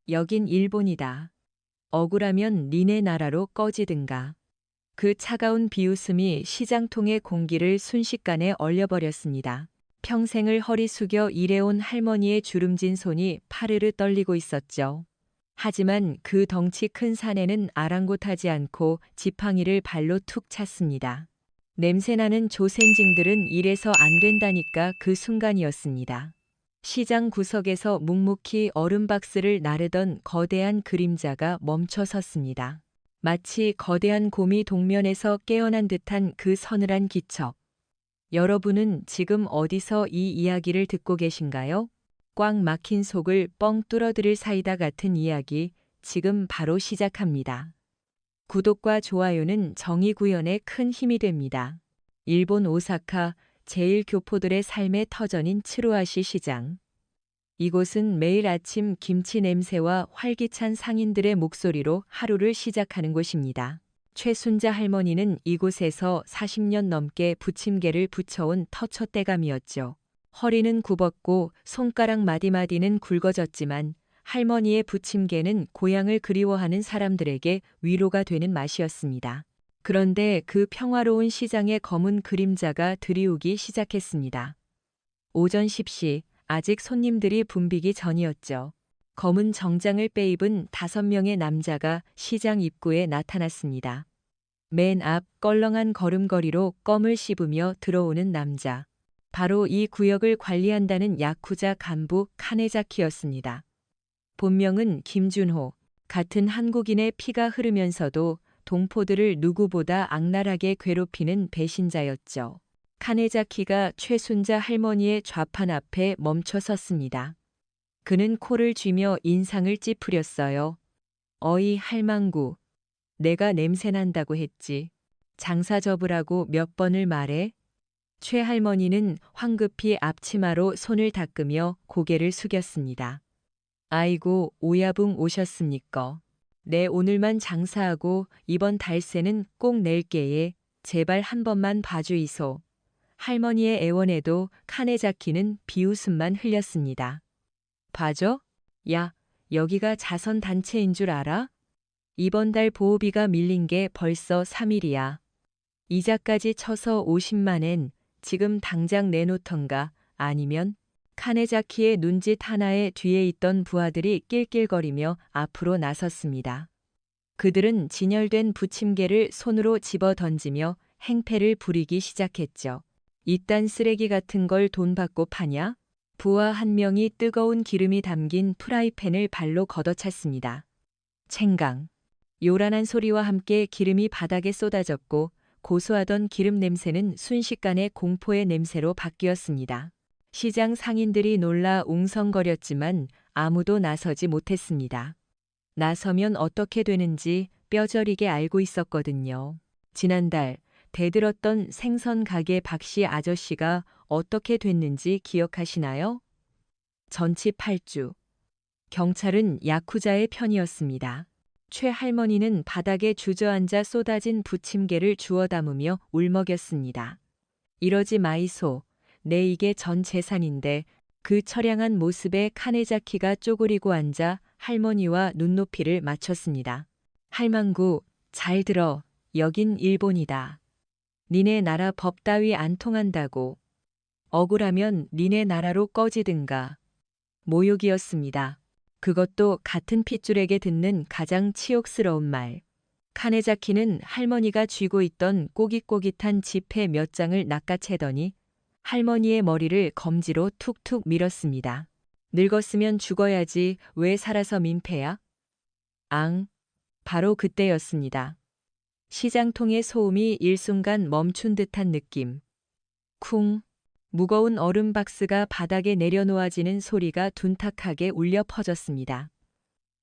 여긴 일본이다. 억울하면 니네 나라로 꺼지든가. 그 차가운 비웃음이 시장통의 공기를 순식간에 얼려버렸습니다. 평생을 허리 숙여 일해온 할머니의 주름진 손이 파르르 떨리고 있었죠. 하지만 그 덩치 큰 사내는 아랑곳하지 않고 지팡이를 발로 툭 찼습니다. 냄새나는 조센징들은 이래서 안 된다니까. 그 순간이었습니다. 시장 구석에서 묵묵히 얼음박스를 나르던 거대한 그림자가 멈춰 섰습니다. 마치 거대한 곰이 동면에서 깨어난 듯한 그 서늘한 기척. 여러분은 지금 어디서 이 이야기를 듣고 계신가요? 꽉 막힌 속을 뻥 뚫어드릴 사이다 같은 이야기, 지금 바로 시작합니다. 구독과 좋아요는 정의 구현에 큰 힘이 됩니다. 일본 오사카 제1교포들의 삶의 터전인 츠루아시 시장. 이곳은 매일 아침 김치 냄새와 활기찬 상인들의 목소리로 하루를 시작하는 곳입니다. 최순자 할머니는 이곳에서 40년 넘게 부침개를 부쳐온 터줏대감이었죠. 허리는 굽었고 손가락 마디마디는 굵어졌지만 할머니의 부침개는 고향을 그리워하는 사람들에게 위로가 되는 맛이었습니다. 그런데 그 평화로운 시장의 검은 그림자가 들이우기 시작했습니다. 오전 10시, 아직 손님들이 붐비기 전이었죠. 검은 정장을 빼입은 5명의 남자가 시장 입구에 나타났습니다. 맨 앞 껄렁한 걸음걸이로 껌을 씹으며 들어오는 남자. 바로 이 구역을 관리한다는 야쿠자 간부 카네자키였습니다. 본명은 김준호. 같은 한국인의 피가 흐르면서도 동포들을 누구보다 악랄하게 괴롭히는 배신자였죠. 카네자키가 최순자 할머니의 좌판 앞에 멈춰 섰습니다. 그는 코를 쥐며 인상을 찌푸렸어요. 어이 할망구. 내가 냄새난다고 했지. 장사 접으라고 몇 번을 말해? 최 할머니는 황급히 앞치마로 손을 닦으며 고개를 숙였습니다. 아이고, 오야붕 오셨습니까? 네, 오늘만 장사하고 이번 달세는 꼭 낼게에. 제발 한 번만 봐주이소. 할머니의 애원에도 카네자키는 비웃음만 흘렸습니다. 봐줘? 야, 여기가 자선단체인 줄 알아? 이번 달 보호비가 밀린 게 벌써 3일이야. 이자까지 쳐서 50만엔 지금 당장 내놓던가. 아니면 카네자키의 눈짓 하나에 뒤에 있던 부하들이 낄낄거리며 앞으로 나섰습니다. 그들은 진열된 부침개를 손으로 집어 던지며 행패를 부리기 시작했죠. 이딴 쓰레기 같은 걸 돈 받고 파냐? 부하 한 명이 뜨거운 기름이 담긴 프라이팬을 발로 걷어찼습니다. 챙강. 요란한 소리와 함께 기름이 바닥에 쏟아졌고 고소하던 기름 냄새는 순식간에 공포의 냄새로 바뀌었습니다. 시장 상인들이 놀라 웅성거렸지만 아무도 나서지 못했습니다. 나서면 어떻게 되는지 뼈저리게 알고 있었거든요. 지난달 대들었던 생선 가게 박씨 아저씨가 어떻게 됐는지 기억하시나요? 전치 8주. 경찰은 야쿠자의 편이었습니다. 최 할머니는 바닥에 주저앉아 쏟아진 부침개를 주워 담으며 울먹였습니다. 이러지 마이소. 내 이게 전 재산인데. 그 처량한 모습에 카네자키가 쪼그리고 앉아 할머니와 눈높이를 맞췄습니다. 할망구, 잘 들어. 여긴 일본이다. 니네 나라 법 따위 안 통한다고. 억울하면 니네 나라로 꺼지든가. 모욕이었습니다. 그것도 같은 핏줄에게 듣는 가장 치욕스러운 말. 카네자키는 할머니가 쥐고 있던 꼬깃꼬깃한 지폐 몇 장을 낚아채더니 할머니의 머리를 검지로 툭툭 밀었습니다. 늙었으면 죽어야지 왜 살아서 민폐야? 앙. 바로 그때였습니다. 시장통의 소음이 일순간 멈춘 듯한 느낌. 쿵. 무거운 얼음 박스가 바닥에 내려놓아지는 소리가 둔탁하게 울려 퍼졌습니다.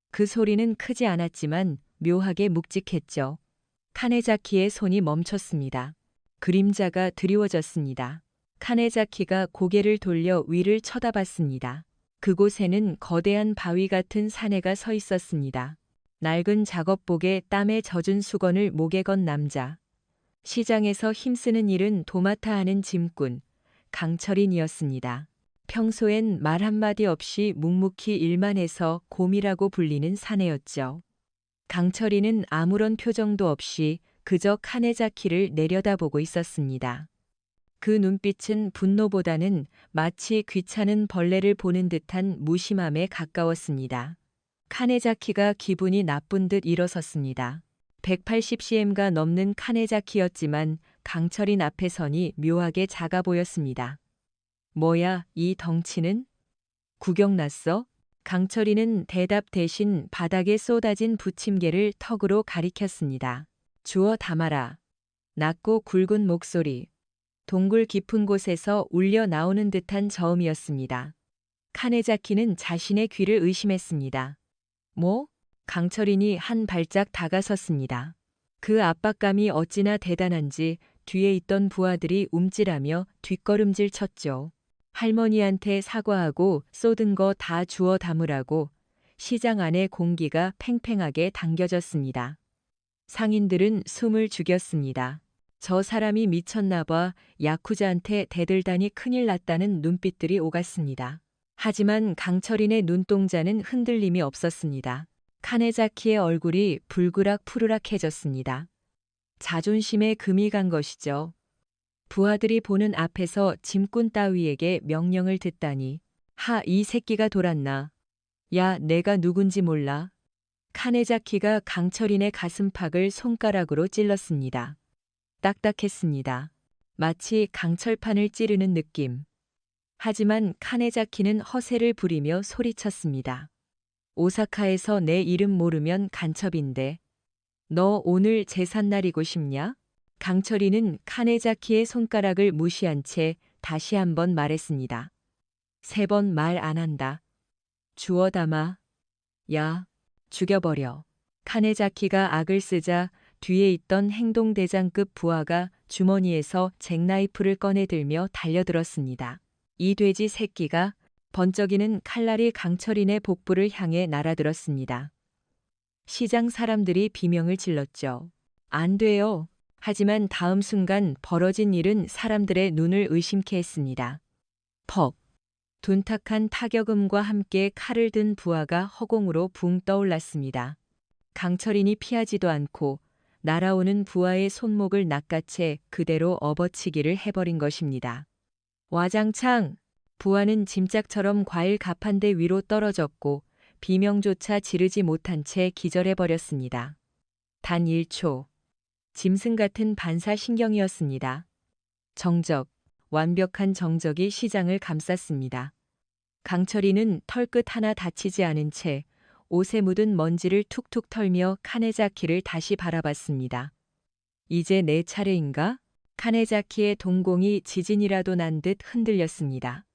그 소리는 크지 않았지만 묘하게 묵직했죠. 카네자키의 손이 멈췄습니다. 그림자가 드리워졌습니다. 카네자키가 고개를 돌려 위를 쳐다봤습니다. 그곳에는 거대한 바위 같은 사내가 서 있었습니다. 낡은 작업복에 땀에 젖은 수건을 목에 건 남자. 시장에서 힘쓰는 일은 도맡아 하는 짐꾼. 강철인이었습니다. 평소엔 말 한마디 없이 묵묵히 일만 해서 곰이라고 불리는 사내였죠. 강철이는 아무런 표정도 없이 그저 카네자키를 내려다보고 있었습니다. 그 눈빛은 분노보다는 마치 귀찮은 벌레를 보는 듯한 무심함에 가까웠습니다. 카네자키가 기분이 나쁜 듯 일어섰습니다. 180cm가 넘는 카네자키였지만 강철인 앞에 서니 묘하게 작아 보였습니다. 뭐야, 이 덩치는? 구경났어? 강철이는 대답 대신 바닥에 쏟아진 부침개를 턱으로 가리켰습니다. 주워 담아라. 낮고 굵은 목소리. 동굴 깊은 곳에서 울려 나오는 듯한 저음이었습니다. 카네자키는 자신의 귀를 의심했습니다. 뭐? 강철인이 한 발짝 다가섰습니다. 그 압박감이 어찌나 대단한지 뒤에 있던 부하들이 움찔하며 뒷걸음질 쳤죠. 할머니한테 사과하고 쏟은 거 다 주워 담으라고. 시장 안의 공기가 팽팽하게 당겨졌습니다. 상인들은 숨을 죽였습니다. 저 사람이 미쳤나 봐. 야쿠자한테 대들다니 큰일 났다는 눈빛들이 오갔습니다. 하지만 강철인의 눈동자는 흔들림이 없었습니다. 카네자키의 얼굴이 불그락 푸르락해졌습니다. 자존심에 금이 간 것이죠. 부하들이 보는 앞에서 짐꾼 따위에게 명령을 듣다니. 하, 이 새끼가 돌았나. 야, 내가 누군지 몰라. 카네자키가 강철인의 가슴팍을 손가락으로 찔렀습니다. 딱딱했습니다. 마치 강철판을 찌르는 느낌. 하지만 카네자키는 허세를 부리며 소리쳤습니다. 오사카에서 내 이름 모르면 간첩인데. 너 오늘 제삿날이고 싶냐? 강철이는 카네자키의 손가락을 무시한 채 다시 한번 말했습니다. 3번 말 안 한다. 주워 담아. 야, 죽여버려. 카네자키가 악을 쓰자 뒤에 있던 행동대장급 부하가 주머니에서 잭나이프를 꺼내들며 달려들었습니다. 이 돼지 새끼가. 번쩍이는 칼날이 강철인의 복부를 향해 날아들었습니다. 시장 사람들이 비명을 질렀죠. 안 돼요. 하지만 다음 순간 벌어진 일은 사람들의 눈을 의심케 했습니다. 퍽. 둔탁한 타격음과 함께 칼을 든 부하가 허공으로 붕 떠올랐습니다. 강철인이 피하지도 않고 날아오는 부하의 손목을 낚아채 그대로 업어치기를 해버린 것입니다. 와장창! 부하는 짐짝처럼 과일 가판대 위로 떨어졌고 비명조차 지르지 못한 채 기절해버렸습니다. 단 1초. 짐승 같은 반사신경이었습니다. 정적, 완벽한 정적이 시장을 감쌌습니다. 강철이는 털끝 하나 다치지 않은 채 옷에 묻은 먼지를 툭툭 털며 카네자키를 다시 바라봤습니다. 이제 내 차례인가? 카네자키의 동공이 지진이라도 난 듯 흔들렸습니다.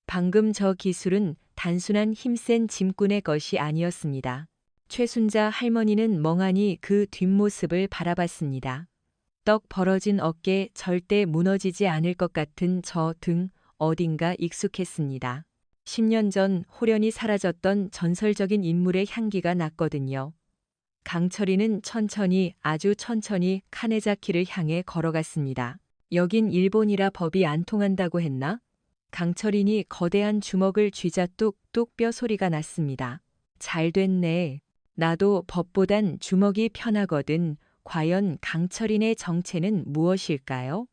방금 저 기술은 단순한 힘센 짐꾼의 것이 아니었습니다. 최순자 할머니는 멍하니 그 뒷모습을 바라봤습니다. 떡 벌어진 어깨, 절대 무너지지 않을 것 같은 저 등 어딘가 익숙했습니다. 10년 전 호련히 사라졌던 전설적인 인물의 향기가 났거든요. 강철이는 천천히, 아주 천천히 카네자키를 향해 걸어갔습니다. 여긴 일본이라 법이 안 통한다고 했나? 강철인이 거대한 주먹을 쥐자 뚝뚝 뼈 소리가 났습니다. 잘 됐네. 나도 법보단 주먹이 편하거든. 과연 강철인의 정체는 무엇일까요?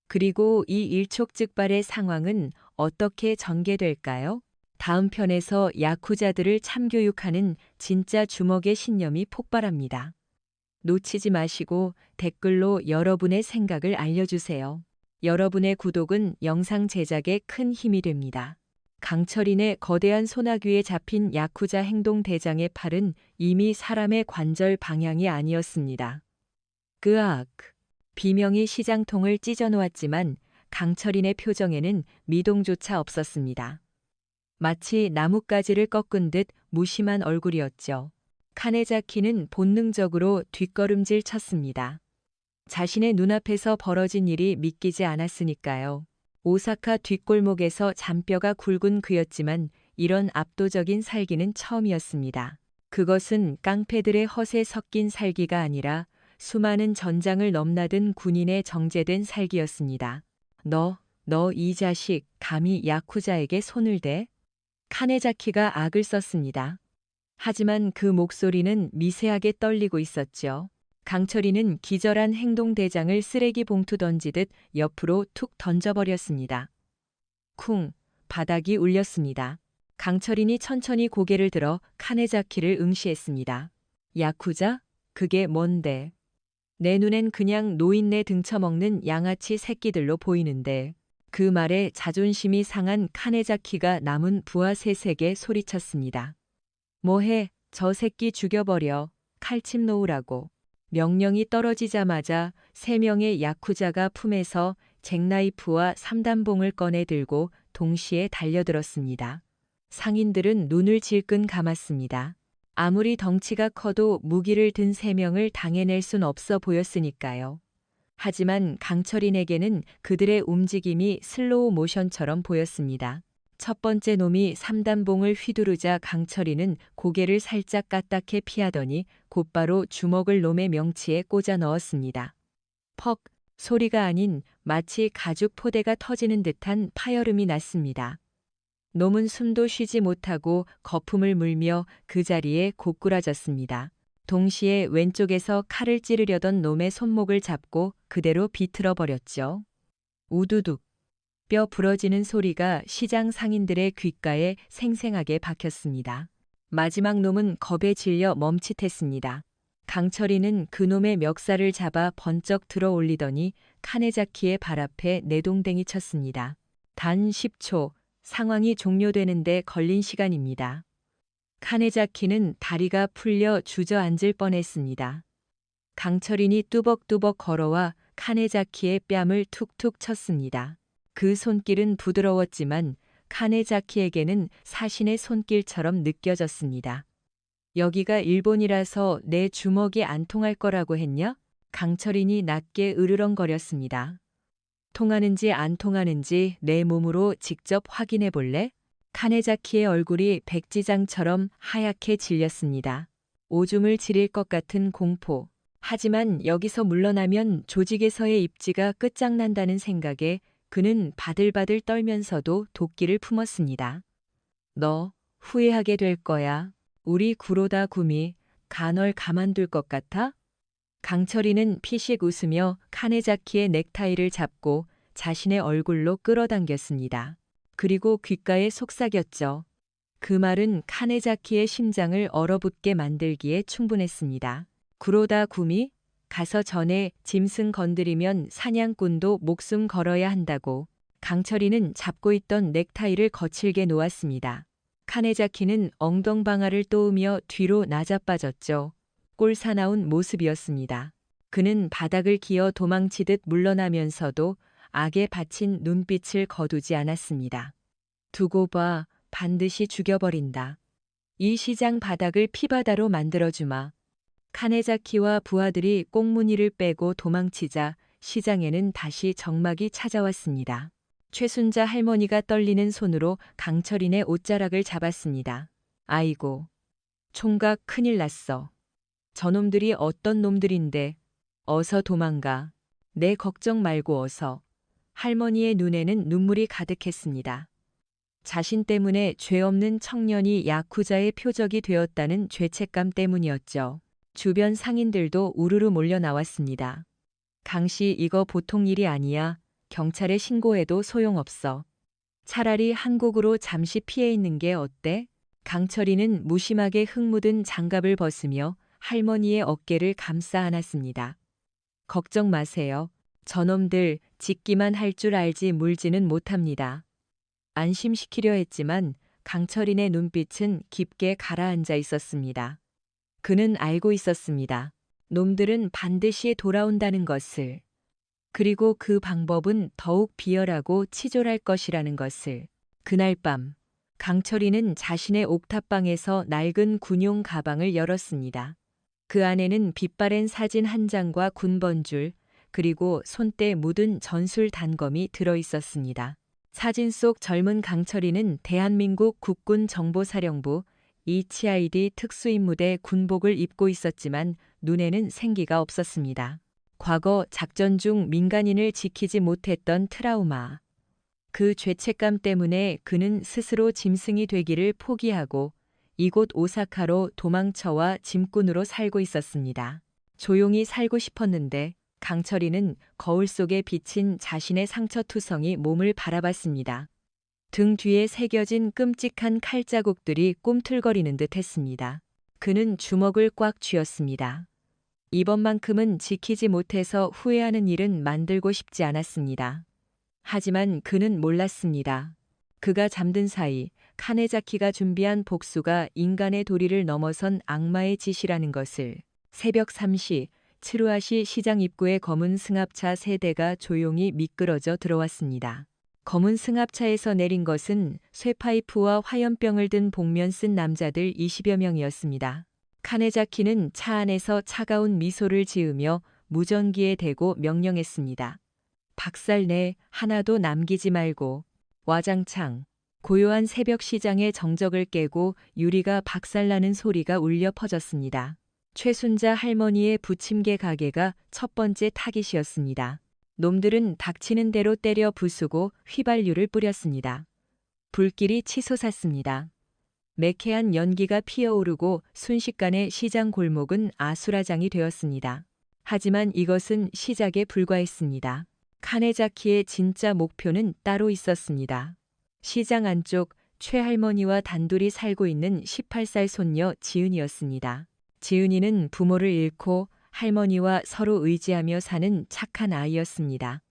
그리고 이 일촉즉발의 상황은 어떻게 전개될까요? 다음 편에서 야쿠자들을 참교육하는 진짜 주먹의 신념이 폭발합니다. 놓치지 마시고 댓글로 여러분의 생각을 알려주세요. 여러분의 구독은 영상 제작에 큰 힘이 됩니다. 강철인의 거대한 소나귀에 잡힌 야쿠자 행동대장의 팔은 이미 사람의 관절 방향이 아니었습니다. 그악! 비명이 시장통을 찢어놓았지만 강철인의 표정에는 미동조차 없었습니다. 마치 나뭇가지를 꺾은 듯 무심한 얼굴이었죠. 카네자키는 본능적으로 뒷걸음질 쳤습니다. 자신의 눈앞에서 벌어진 일이 믿기지 않았으니까요. 오사카 뒷골목에서 잔뼈가 굵은 그였지만 이런 압도적인 살기는 처음이었습니다. 그것은 깡패들의 허세 섞인 살기가 아니라 수많은 전장을 넘나든 군인의 정제된 살기였습니다. 너, 너 이 자식 감히 야쿠자에게 손을 대? 카네자키가 악을 썼습니다. 하지만 그 목소리는 미세하게 떨리고 있었죠. 강철이는 기절한 행동대장을 쓰레기 봉투 던지듯 옆으로 툭 던져버렸습니다. 쿵, 바닥이 울렸습니다. 강철인이 천천히 고개를 들어 카네자키를 응시했습니다. 야쿠자? 그게 뭔데? 내 눈엔 그냥 노인네 등쳐먹는 양아치 새끼들로 보이는데. 그 말에 자존심이 상한 카네자키가 남은 부하 셋에게 소리쳤습니다. 뭐해, 저 새끼 죽여버려. 칼침 놓으라고. 명령이 떨어지자마자 3명의 야쿠자가 품에서 잭나이프와 삼단봉을 꺼내 들고 동시에 달려들었습니다. 상인들은 눈을 질끈 감았습니다. 아무리 덩치가 커도 무기를 든 3명을 당해낼 순 없어 보였으니까요. 하지만 강철인에게는 그들의 움직임이 슬로우 모션처럼 보였습니다. 첫 번째 놈이 삼단봉을 휘두르자 강철이는 고개를 살짝 까딱해 피하더니 곧바로 주먹을 놈의 명치에 꽂아 넣었습니다. 퍽 소리가 아닌 마치 가죽 포대가 터지는 듯한 파열음이 났습니다. 놈은 숨도 쉬지 못하고 거품을 물며 그 자리에 고꾸라졌습니다. 동시에 왼쪽에서 칼을 찌르려던 놈의 손목을 잡고 그대로 비틀어 버렸죠. 우두둑. 뼈 부러지는 소리가 시장 상인들의 귓가에 생생하게 박혔습니다. 마지막 놈은 겁에 질려 멈칫했습니다. 강철이는 그놈의 멱살을 잡아 번쩍 들어 올리더니 카네자키의 발 앞에 내동댕이 쳤습니다. 단 10초, 상황이 종료되는데 걸린 시간입니다. 카네자키는 다리가 풀려 주저앉을 뻔했습니다. 강철인이 뚜벅뚜벅 걸어와 카네자키의 뺨을 툭툭 쳤습니다. 그 손길은 부드러웠지만 카네자키에게는 사신의 손길처럼 느껴졌습니다. 여기가 일본이라서 내 주먹이 안 통할 거라고 했냐? 강철인이 낮게 으르렁거렸습니다. 통하는지 안 통하는지 내 몸으로 직접 확인해 볼래? 카네자키의 얼굴이 백지장처럼 하얗게 질렸습니다. 오줌을 지릴 것 같은 공포. 하지만 여기서 물러나면 조직에서의 입지가 끝장난다는 생각에 그는 바들바들 떨면서도 도끼를 품었습니다. 너 후회하게 될 거야. 우리 구로다 구미 널 가만둘 것 같아? 강철이는 피식 웃으며 카네자키의 넥타이를 잡고 자신의 얼굴로 끌어당겼습니다. 그리고 귓가에 속삭였죠. 그 말은 카네자키의 심장을 얼어붙게 만들기에 충분했습니다. 구로다 구미? 가서 전에 짐승 건드리면 사냥꾼도 목숨 걸어야 한다고. 강철이는 잡고 있던 넥타이를 거칠게 놓았습니다. 카네자키는 엉덩방아를 또으며 뒤로 나자빠졌죠. 꼴사나운 모습이었습니다. 그는 바닥을 기어 도망치듯 물러나면서도 악에 받친 눈빛을 거두지 않았습니다. 두고 봐, 반드시 죽여버린다. 이 시장 바닥을 피바다로 만들어주마. 카네자키와 부하들이 꽁무니를 빼고 도망치자 시장에는 다시 적막이 찾아왔습니다. 최순자 할머니가 떨리는 손으로 강철인의 옷자락을 잡았습니다. 아이고, 총각 큰일 났어. 저놈들이 어떤 놈들인데. 어서 도망가. 내 걱정 말고 어서. 할머니의 눈에는 눈물이 가득했습니다. 자신 때문에 죄 없는 청년이 야쿠자의 표적이 되었다는 죄책감 때문이었죠. 주변 상인들도 우르르 몰려 나왔습니다. 강씨 이거 보통 일이 아니야. 경찰에 신고해도 소용없어. 차라리 한국으로 잠시 피해 있는 게 어때? 강철이는 무심하게 흙 묻은 장갑을 벗으며 할머니의 어깨를 감싸 안았습니다. 걱정 마세요. 저놈들 짓기만 할 줄 알지 물지는 못합니다. 안심시키려 했지만 강철인의 눈빛은 깊게 가라앉아 있었습니다. 그는 알고 있었습니다. 놈들은 반드시 돌아온다는 것을. 그리고 그 방법은 더욱 비열하고 치졸할 것이라는 것을. 그날 밤 강철이는 자신의 옥탑방에서 낡은 군용 가방을 열었습니다. 그 안에는 빛바랜 사진 한 장과 군번줄 그리고 손때 묻은 전술 단검이 들어 있었습니다. 사진 속 젊은 강철이는 대한민국 국군정보사령부 HID 특수임무대 군복을 입고 있었지만 눈에는 생기가 없었습니다. 과거 작전 중 민간인을 지키지 못했던 트라우마. 그 죄책감 때문에 그는 스스로 짐승이 되기를 포기하고 이곳 오사카로 도망쳐와 짐꾼으로 살고 있었습니다. 조용히 살고 싶었는데 강철이는 거울 속에 비친 자신의 상처투성이 몸을 바라봤습니다. 등 뒤에 새겨진 끔찍한 칼자국들이 꿈틀거리는 듯 했습니다. 그는 주먹을 꽉 쥐었습니다. 이번만큼은 지키지 못해서 후회하는 일은 만들고 싶지 않았습니다. 하지만 그는 몰랐습니다. 그가 잠든 사이 카네자키가 준비한 복수가 인간의 도리를 넘어선 악마의 짓이라는 것을. 새벽 3시 츠루아시 시장 입구에 검은 승합차 3대가 조용히 미끄러져 들어왔습니다. 검은 승합차에서 내린 것은 쇠파이프와 화염병을 든 복면 쓴 남자들 20여 명이었습니다. 카네자키는 차 안에서 차가운 미소를 지으며 무전기에 대고 명령했습니다. 박살내, 하나도 남기지 말고. 와장창. 고요한 새벽 시장의 정적을 깨고 유리가 박살나는 소리가 울려 퍼졌습니다. 최순자 할머니의 부침개 가게가 첫 번째 타깃이었습니다. 놈들은 닥치는 대로 때려 부수고 휘발유를 뿌렸습니다. 불길이 치솟았습니다. 매캐한 연기가 피어오르고 순식간에 시장 골목은 아수라장이 되었습니다. 하지만 이것은 시작에 불과했습니다. 카네자키의 진짜 목표는 따로 있었습니다. 시장 안쪽 최 할머니와 단둘이 살고 있는 18살 손녀 지은이였습니다. 지은이는 부모를 잃고 할머니와 서로 의지하며 사는 착한 아이였습니다.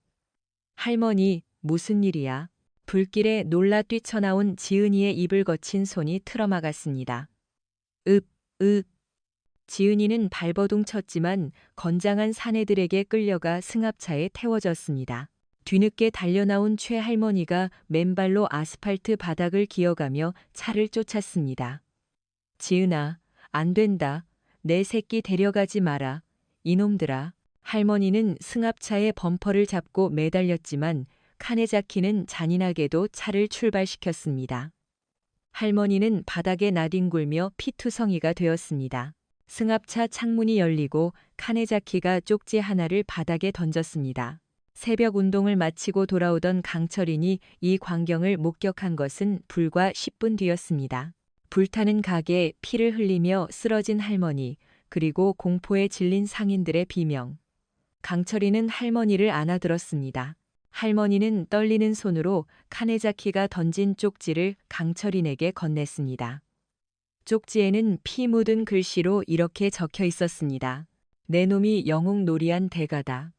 할머니, 무슨 일이야? 불길에 놀라 뛰쳐나온 지은이의 입을 거친 손이 틀어막았습니다. 읍. 지은이는 발버둥 쳤지만 건장한 사내들에게 끌려가 승합차에 태워졌습니다. 뒤늦게 달려나온 최 할머니가 맨발로 아스팔트 바닥을 기어가며 차를 쫓았습니다. 지은아, 안 된다. 내 새끼 데려가지 마라. 이놈들아. 할머니는 승합차의 범퍼를 잡고 매달렸지만 카네자키는 잔인하게도 차를 출발시켰습니다. 할머니는 바닥에 나뒹굴며 피투성이가 되었습니다. 승합차 창문이 열리고 카네자키가 쪽지 하나를 바닥에 던졌습니다. 새벽 운동을 마치고 돌아오던 강철인이 이 광경을 목격한 것은 불과 10분 뒤였습니다. 불타는 가게에 피를 흘리며 쓰러진 할머니, 그리고 공포에 질린 상인들의 비명. 강철이는 할머니를 안아들었습니다. 할머니는 떨리는 손으로 카네자키가 던진 쪽지를 강철인에게 건넸습니다. 쪽지에는 피 묻은 글씨로 이렇게 적혀 있었습니다. 내 놈이 영웅놀이한 대가다.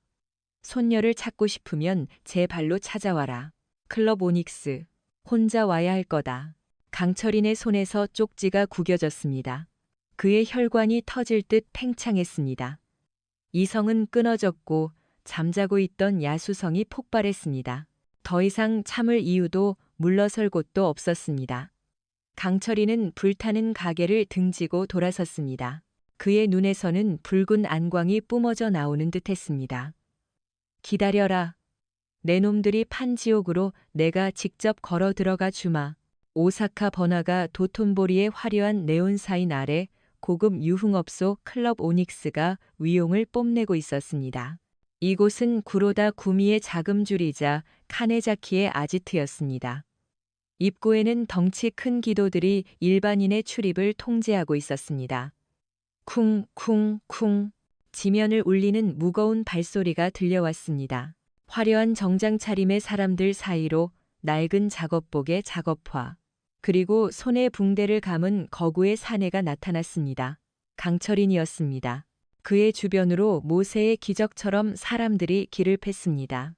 손녀를 찾고 싶으면 제 발로 찾아와라. 클럽 오닉스. 혼자 와야 할 거다. 강철인의 손에서 쪽지가 구겨졌습니다. 그의 혈관이 터질 듯 팽창했습니다. 이성은 끊어졌고 잠자고 있던 야수성이 폭발했습니다. 더 이상 참을 이유도 물러설 곳도 없었습니다. 강철이는 불타는 가게를 등지고 돌아섰습니다. 그의 눈에서는 붉은 안광이 뿜어져 나오는 듯했습니다. 기다려라. 내 놈들이 판 지옥으로 내가 직접 걸어 들어가 주마. 오사카 번화가 도톤보리의 화려한 네온사인 아래 고급 유흥업소 클럽 오닉스가 위용을 뽐내고 있었습니다. 이곳은 구로다 구미의 자금줄이자 카네자키의 아지트였습니다. 입구에는 덩치 큰 기도들이 일반인의 출입을 통제하고 있었습니다. 쿵쿵쿵 지면을 울리는 무거운 발소리가 들려왔습니다. 화려한 정장 차림의 사람들 사이로 낡은 작업복의 작업화, 그리고 손에 붕대를 감은 거구의 사내가 나타났습니다. 강철인이었습니다. 그의 주변으로 모세의 기적처럼 사람들이 길을 팼습니다.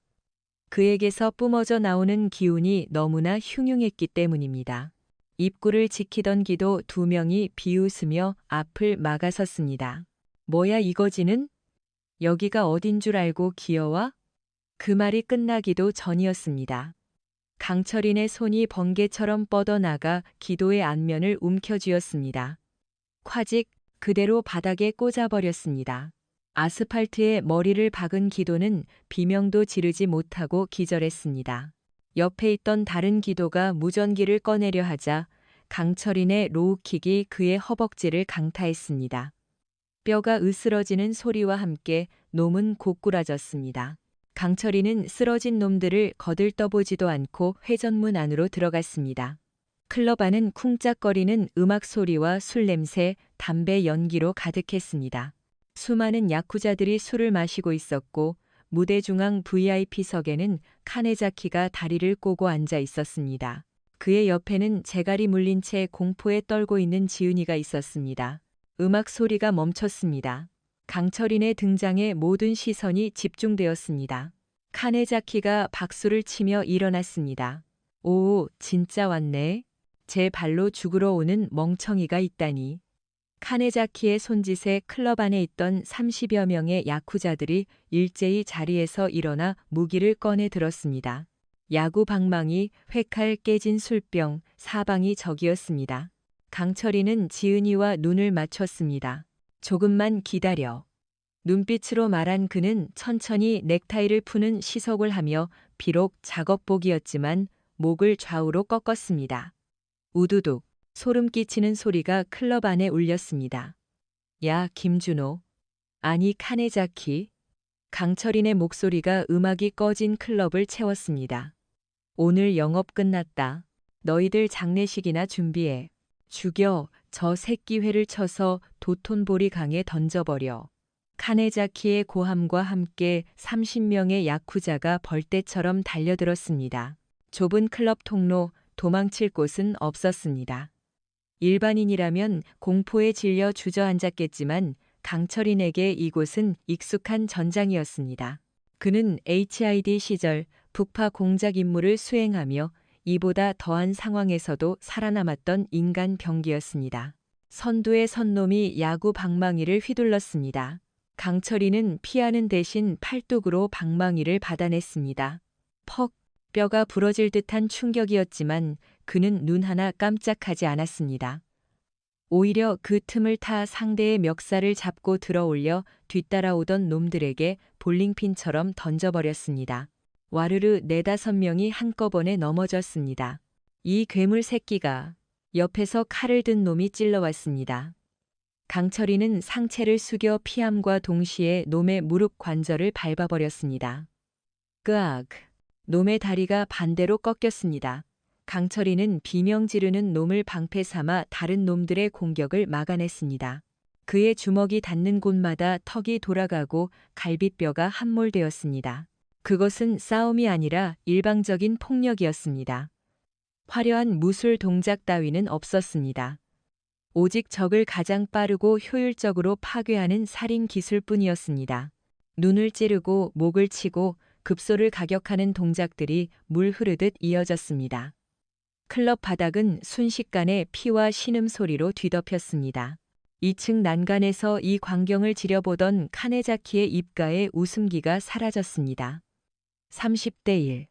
그에게서 뿜어져 나오는 기운이 너무나 흉흉했기 때문입니다. 입구를 지키던 기도 2명이 비웃으며 앞을 막아섰습니다. 뭐야 이거지는? 여기가 어딘 줄 알고 기어와? 그 말이 끝나기도 전이었습니다. 강철인의 손이 번개처럼 뻗어나가 기도의 안면을 움켜쥐었습니다. 콰직 그대로 바닥에 꽂아버렸습니다. 아스팔트에 머리를 박은 기도는 비명도 지르지 못하고 기절했습니다. 옆에 있던 다른 기도가 무전기를 꺼내려 하자 강철인의 로우킥이 그의 허벅지를 강타했습니다. 뼈가 으스러지는 소리와 함께 놈은 고꾸라졌습니다. 강철이는 쓰러진 놈들을 거들떠보지도 않고 회전문 안으로 들어갔습니다. 클럽 안은 쿵짝거리는 음악 소리와 술 냄새, 담배 연기로 가득했습니다. 수많은 야쿠자들이 술을 마시고 있었고 무대 중앙 VIP석에는 카네자키가 다리를 꼬고 앉아 있었습니다. 그의 옆에는 재갈이 물린 채 공포에 떨고 있는 지은이가 있었습니다. 음악 소리가 멈췄습니다. 강철인의 등장에 모든 시선이 집중되었습니다. 카네자키가 박수를 치며 일어났습니다. 오, 진짜 왔네. 제 발로 죽으러 오는 멍청이가 있다니. 카네자키의 손짓에 클럽 안에 있던 30여 명의 야쿠자들이 일제히 자리에서 일어나 무기를 꺼내 들었습니다. 야구 방망이, 회칼, 깨진 술병, 사방이 적이었습니다. 강철이는 지은이와 눈을 맞췄습니다. 조금만 기다려. 눈빛으로 말한 그는 천천히 넥타이를 푸는 시석을 하며 비록 작업복이었지만 목을 좌우로 꺾었습니다. 우두둑, 소름 끼치는 소리가 클럽 안에 울렸습니다. 야, 김준호. 아니, 카네자키. 강철인의 목소리가 음악이 꺼진 클럽을 채웠습니다. 오늘 영업 끝났다. 너희들 장례식이나 준비해. 죽여, 저 새끼 회를 쳐서 도톤보리 강에 던져버려. 카네자키의 고함과 함께 30명의 야쿠자가 벌떼처럼 달려들었습니다. 좁은 클럽 통로, 도망칠 곳은 없었습니다. 일반인이라면 공포에 질려 주저앉았겠지만 강철인에게 이곳은 익숙한 전장이었습니다. 그는 HID 시절 북파 공작 임무를 수행하며 이보다 더한 상황에서도 살아남았던 인간 병기였습니다. 선두의 선놈이 야구 방망이를 휘둘렀습니다. 강철이는 피하는 대신 팔뚝으로 방망이를 받아냈습니다. 퍽! 뼈가 부러질 듯한 충격이었지만 그는 눈 하나 깜짝하지 않았습니다. 오히려 그 틈을 타 상대의 멱살을 잡고 들어올려 뒤따라오던 놈들에게 볼링핀처럼 던져버렸습니다. 와르르 4~5명이 한꺼번에 넘어졌습니다. 이 괴물 새끼가 옆에서 칼을 든 놈이 찔러왔습니다. 강철이는 상체를 숙여 피함과 동시에 놈의 무릎 관절을 밟아버렸습니다. 끄악! 놈의 다리가 반대로 꺾였습니다. 강철이는 비명 지르는 놈을 방패 삼아 다른 놈들의 공격을 막아냈습니다. 그의 주먹이 닿는 곳마다 턱이 돌아가고 갈비뼈가 함몰되었습니다. 그것은 싸움이 아니라 일방적인 폭력이었습니다. 화려한 무술 동작 따위는 없었습니다. 오직 적을 가장 빠르고 효율적으로 파괴하는 살인 기술뿐이었습니다. 눈을 찌르고 목을 치고 급소를 가격하는 동작들이 물 흐르듯 이어졌습니다. 클럽 바닥은 순식간에 피와 신음소리로 뒤덮였습니다. 2층 난간에서 이 광경을 지려보던 카네자키의 입가에 웃음기가 사라졌습니다. 30대 1.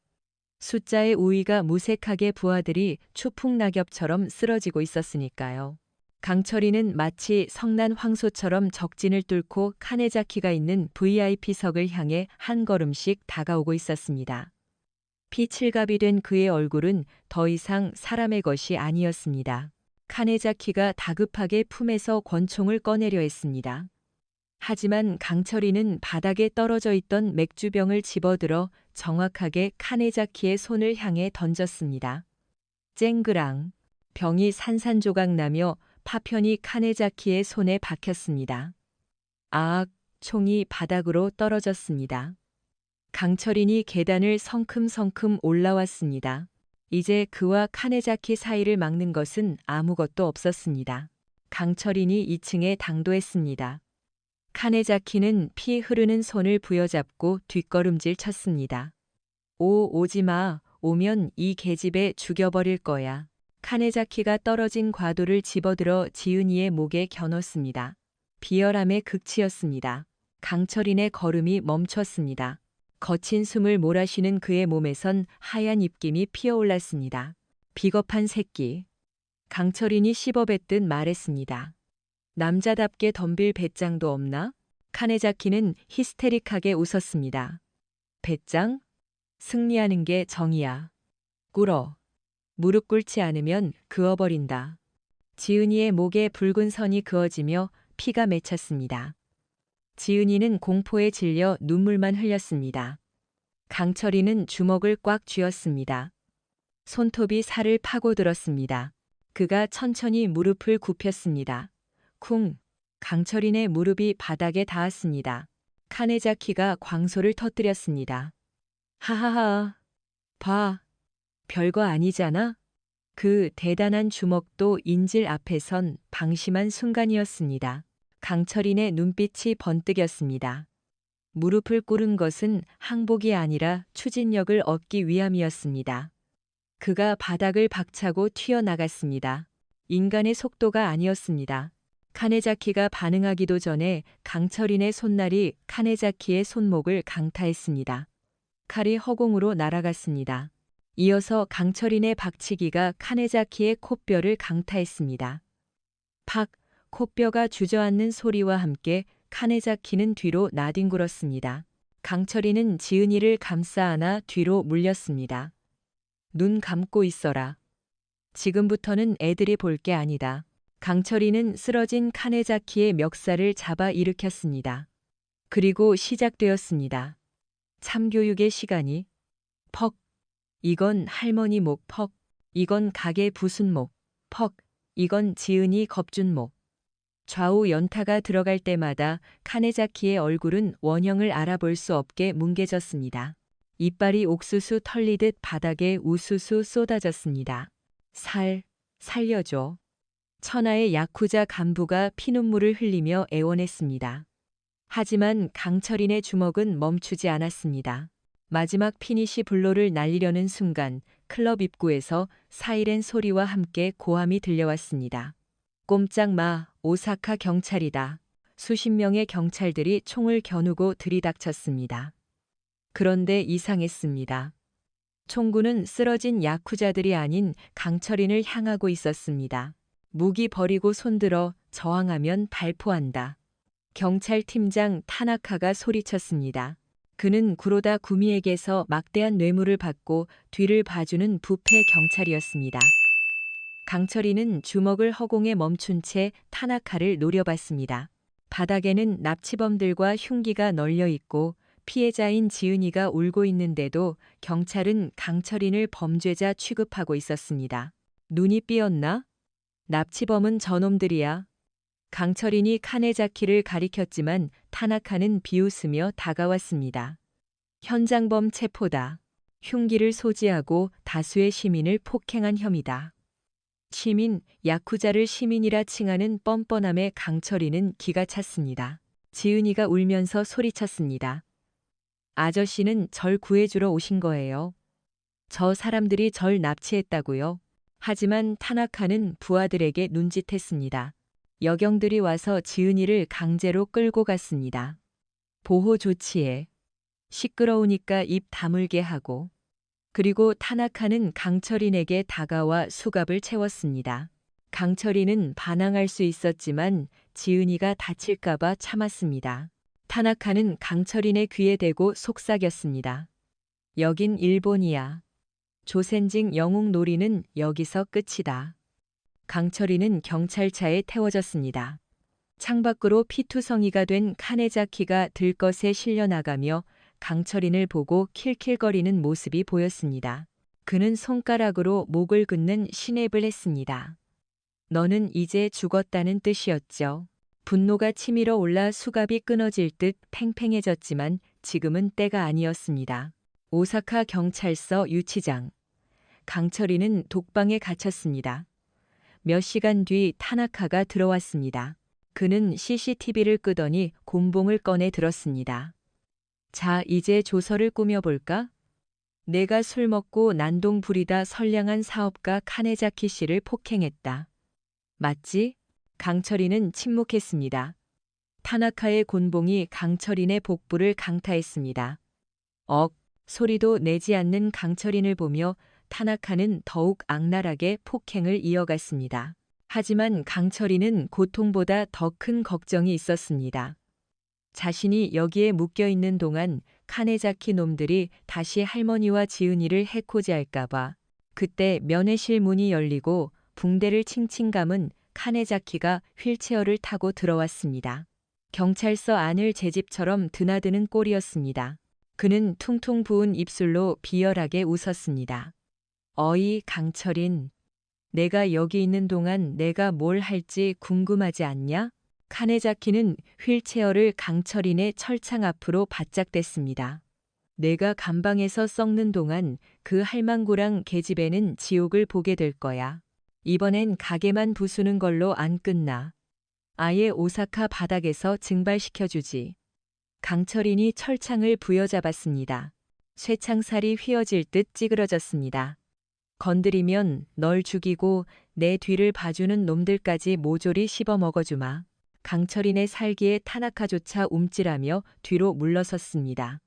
숫자의 우위가 무색하게 부하들이 추풍낙엽처럼 쓰러지고 있었으니까요. 강철이는 마치 성난 황소처럼 적진을 뚫고 카네자키가 있는 VIP석을 향해 한 걸음씩 다가오고 있었습니다. 피칠갑이 된 그의 얼굴은 더 이상 사람의 것이 아니었습니다. 카네자키가 다급하게 품에서 권총을 꺼내려 했습니다. 하지만 강철이는 바닥에 떨어져 있던 맥주병을 집어들어 정확하게 카네자키의 손을 향해 던졌습니다. 쨍그랑 병이 산산조각 나며 파편이 카네자키의 손에 박혔습니다. 아악! 총이 바닥으로 떨어졌습니다. 강철인이 계단을 성큼성큼 올라왔습니다. 이제 그와 카네자키 사이를 막는 것은 아무것도 없었습니다. 강철인이 2층에 당도했습니다. 카네자키는 피 흐르는 손을 부여잡고 뒷걸음질 쳤습니다. 오지마. 오면 이 계집애 죽여버릴 거야. 카네자키가 떨어진 과도를 집어들어 지은이의 목에 겨눴습니다. 비열함의 극치였습니다. 강철인의 걸음이 멈췄습니다. 거친 숨을 몰아쉬는 그의 몸에선 하얀 입김이 피어올랐습니다. 비겁한 새끼. 강철인이 씹어뱉듯 말했습니다. 남자답게 덤빌 배짱도 없나? 카네자키는 히스테릭하게 웃었습니다. 배짱? 승리하는 게 정이야. 꿇어. 무릎 꿇지 않으면 그어버린다. 지은이의 목에 붉은 선이 그어지며 피가 맺혔습니다. 지은이는 공포에 질려 눈물만 흘렸습니다. 강철이는 주먹을 꽉 쥐었습니다. 손톱이 살을 파고들었습니다. 그가 천천히 무릎을 굽혔습니다. 쿵! 강철인의 무릎이 바닥에 닿았습니다. 카네자키가 광소를 터뜨렸습니다. 하하하. 봐. 별거 아니잖아. 그 대단한 주먹도 인질 앞에선 방심한 순간이었습니다. 강철인의 눈빛이 번뜩였습니다. 무릎을 꿇은 것은 항복이 아니라 추진력을 얻기 위함이었습니다. 그가 바닥을 박차고 튀어나갔습니다. 인간의 속도가 아니었습니다. 카네자키가 반응하기도 전에 강철인의 손날이 카네자키의 손목을 강타했습니다. 칼이 허공으로 날아갔습니다. 이어서 강철인의 박치기가 카네자키의 콧뼈를 강타했습니다. 팍! 콧뼈가 주저앉는 소리와 함께 카네자키는 뒤로 나뒹굴었습니다. 강철인은 지은이를 감싸 안아 뒤로 물렸습니다. 눈 감고 있어라. 지금부터는 애들이 볼 게 아니다. 강철이는 쓰러진 카네자키의 멱살을 잡아 일으켰습니다. 그리고 시작되었습니다. 참교육의 시간이. 퍽. 이건 할머니 목. 퍽. 이건 가게 부순 목. 퍽. 이건 지은이 겁준 목. 좌우 연타가 들어갈 때마다 카네자키의 얼굴은 원형을 알아볼 수 없게 뭉개졌습니다. 이빨이 옥수수 털리듯 바닥에 우수수 쏟아졌습니다. 살려줘. 천하의 야쿠자 간부가 피눈물을 흘리며 애원했습니다. 하지만 강철인의 주먹은 멈추지 않았습니다. 마지막 피니시 블로를 날리려는 순간 클럽 입구에서 사이렌 소리와 함께 고함이 들려왔습니다. 꼼짝 마, 오사카 경찰이다. 수십 명의 경찰들이 총을 겨누고 들이닥쳤습니다. 그런데 이상했습니다. 총구는 쓰러진 야쿠자들이 아닌 강철인을 향하고 있었습니다. 무기 버리고 손들어 저항하면 발포한다. 경찰팀장 타나카가 소리쳤습니다. 그는 구로다 구미에게서 막대한 뇌물을 받고 뒤를 봐주는 부패 경찰이었습니다. 강철이는 주먹을 허공에 멈춘 채 타나카를 노려봤습니다. 바닥에는 납치범들과 흉기가 널려 있고 피해자인 지은이가 울고 있는데도 경찰은 강철인을 범죄자 취급하고 있었습니다. 눈이 삐었나? 납치범은 저놈들이야. 강철인이 카네자키를 가리켰지만 타나카는 비웃으며 다가왔습니다. 현장범 체포다. 흉기를 소지하고 다수의 시민을 폭행한 혐의다. 시민, 야쿠자를 시민이라 칭하는 뻔뻔함에 강철이는 기가 찼습니다. 지은이가 울면서 소리쳤습니다. 아저씨는 절 구해주러 오신 거예요. 저 사람들이 절 납치했다고요. 하지만 타나카는 부하들에게 눈짓했습니다. 여경들이 와서 지은이를 강제로 끌고 갔습니다. 보호 조치에. 시끄러우니까 입 다물게 하고. 그리고 타나카는 강철인에게 다가와 수갑을 채웠습니다. 강철인은 반항할 수 있었지만 지은이가 다칠까봐 참았습니다. 타나카는 강철인의 귀에 대고 속삭였습니다. 여긴 일본이야. 조센징 영웅 놀이는 여기서 끝이다. 강철인은 경찰차에 태워졌습니다. 창밖으로 피투성이가 된 카네자키가 들것에 실려 나가며 강철인을 보고 킬킬거리는 모습이 보였습니다. 그는 손가락으로 목을 긋는 시냅을 했습니다. 너는 이제 죽었다는 뜻이었죠. 분노가 치밀어 올라 수갑이 끊어질 듯 팽팽해졌지만 지금은 때가 아니었습니다. 오사카 경찰서 유치장. 강철이는 독방에 갇혔습니다. 몇 시간 뒤 타나카가 들어왔습니다. 그는 CCTV를 끄더니 곤봉을 꺼내 들었습니다. 자, 이제 조서를 꾸며볼까? 내가 술 먹고 난동 부리다 선량한 사업가 카네자키 씨를 폭행했다. 맞지? 강철이는 침묵했습니다. 타나카의 곤봉이 강철인의 복부를 강타했습니다. 소리도 내지 않는 강철인을 보며 타나카는 더욱 악랄하게 폭행을 이어갔습니다. 하지만 강철인은 고통보다 더 큰 걱정이 있었습니다. 자신이 여기에 묶여 있는 동안 카네자키 놈들이 다시 할머니와 지은이를 해코지 할까봐. 그때 면회실 문이 열리고 붕대를 칭칭 감은 카네자키가 휠체어를 타고 들어왔습니다. 경찰서 안을 제 집처럼 드나드는 꼴이었습니다. 그는 퉁퉁 부은 입술로 비열하게 웃었습니다. 어이, 강철인. 내가 여기 있는 동안 내가 뭘 할지 궁금하지 않냐? 카네자키는 휠체어를 강철인의 철창 앞으로 바짝 댔습니다. 내가 감방에서 썩는 동안 그 할망구랑 계집애는 지옥을 보게 될 거야. 이번엔 가게만 부수는 걸로 안 끝나. 아예 오사카 바닥에서 증발시켜주지. 강철인이 철창을 부여잡았습니다. 쇠창살이 휘어질 듯 찌그러졌습니다. 건드리면 널 죽이고 내 뒤를 봐주는 놈들까지 모조리 씹어먹어주마. 강철인의 살기에 타나카조차 움찔하며 뒤로 물러섰습니다.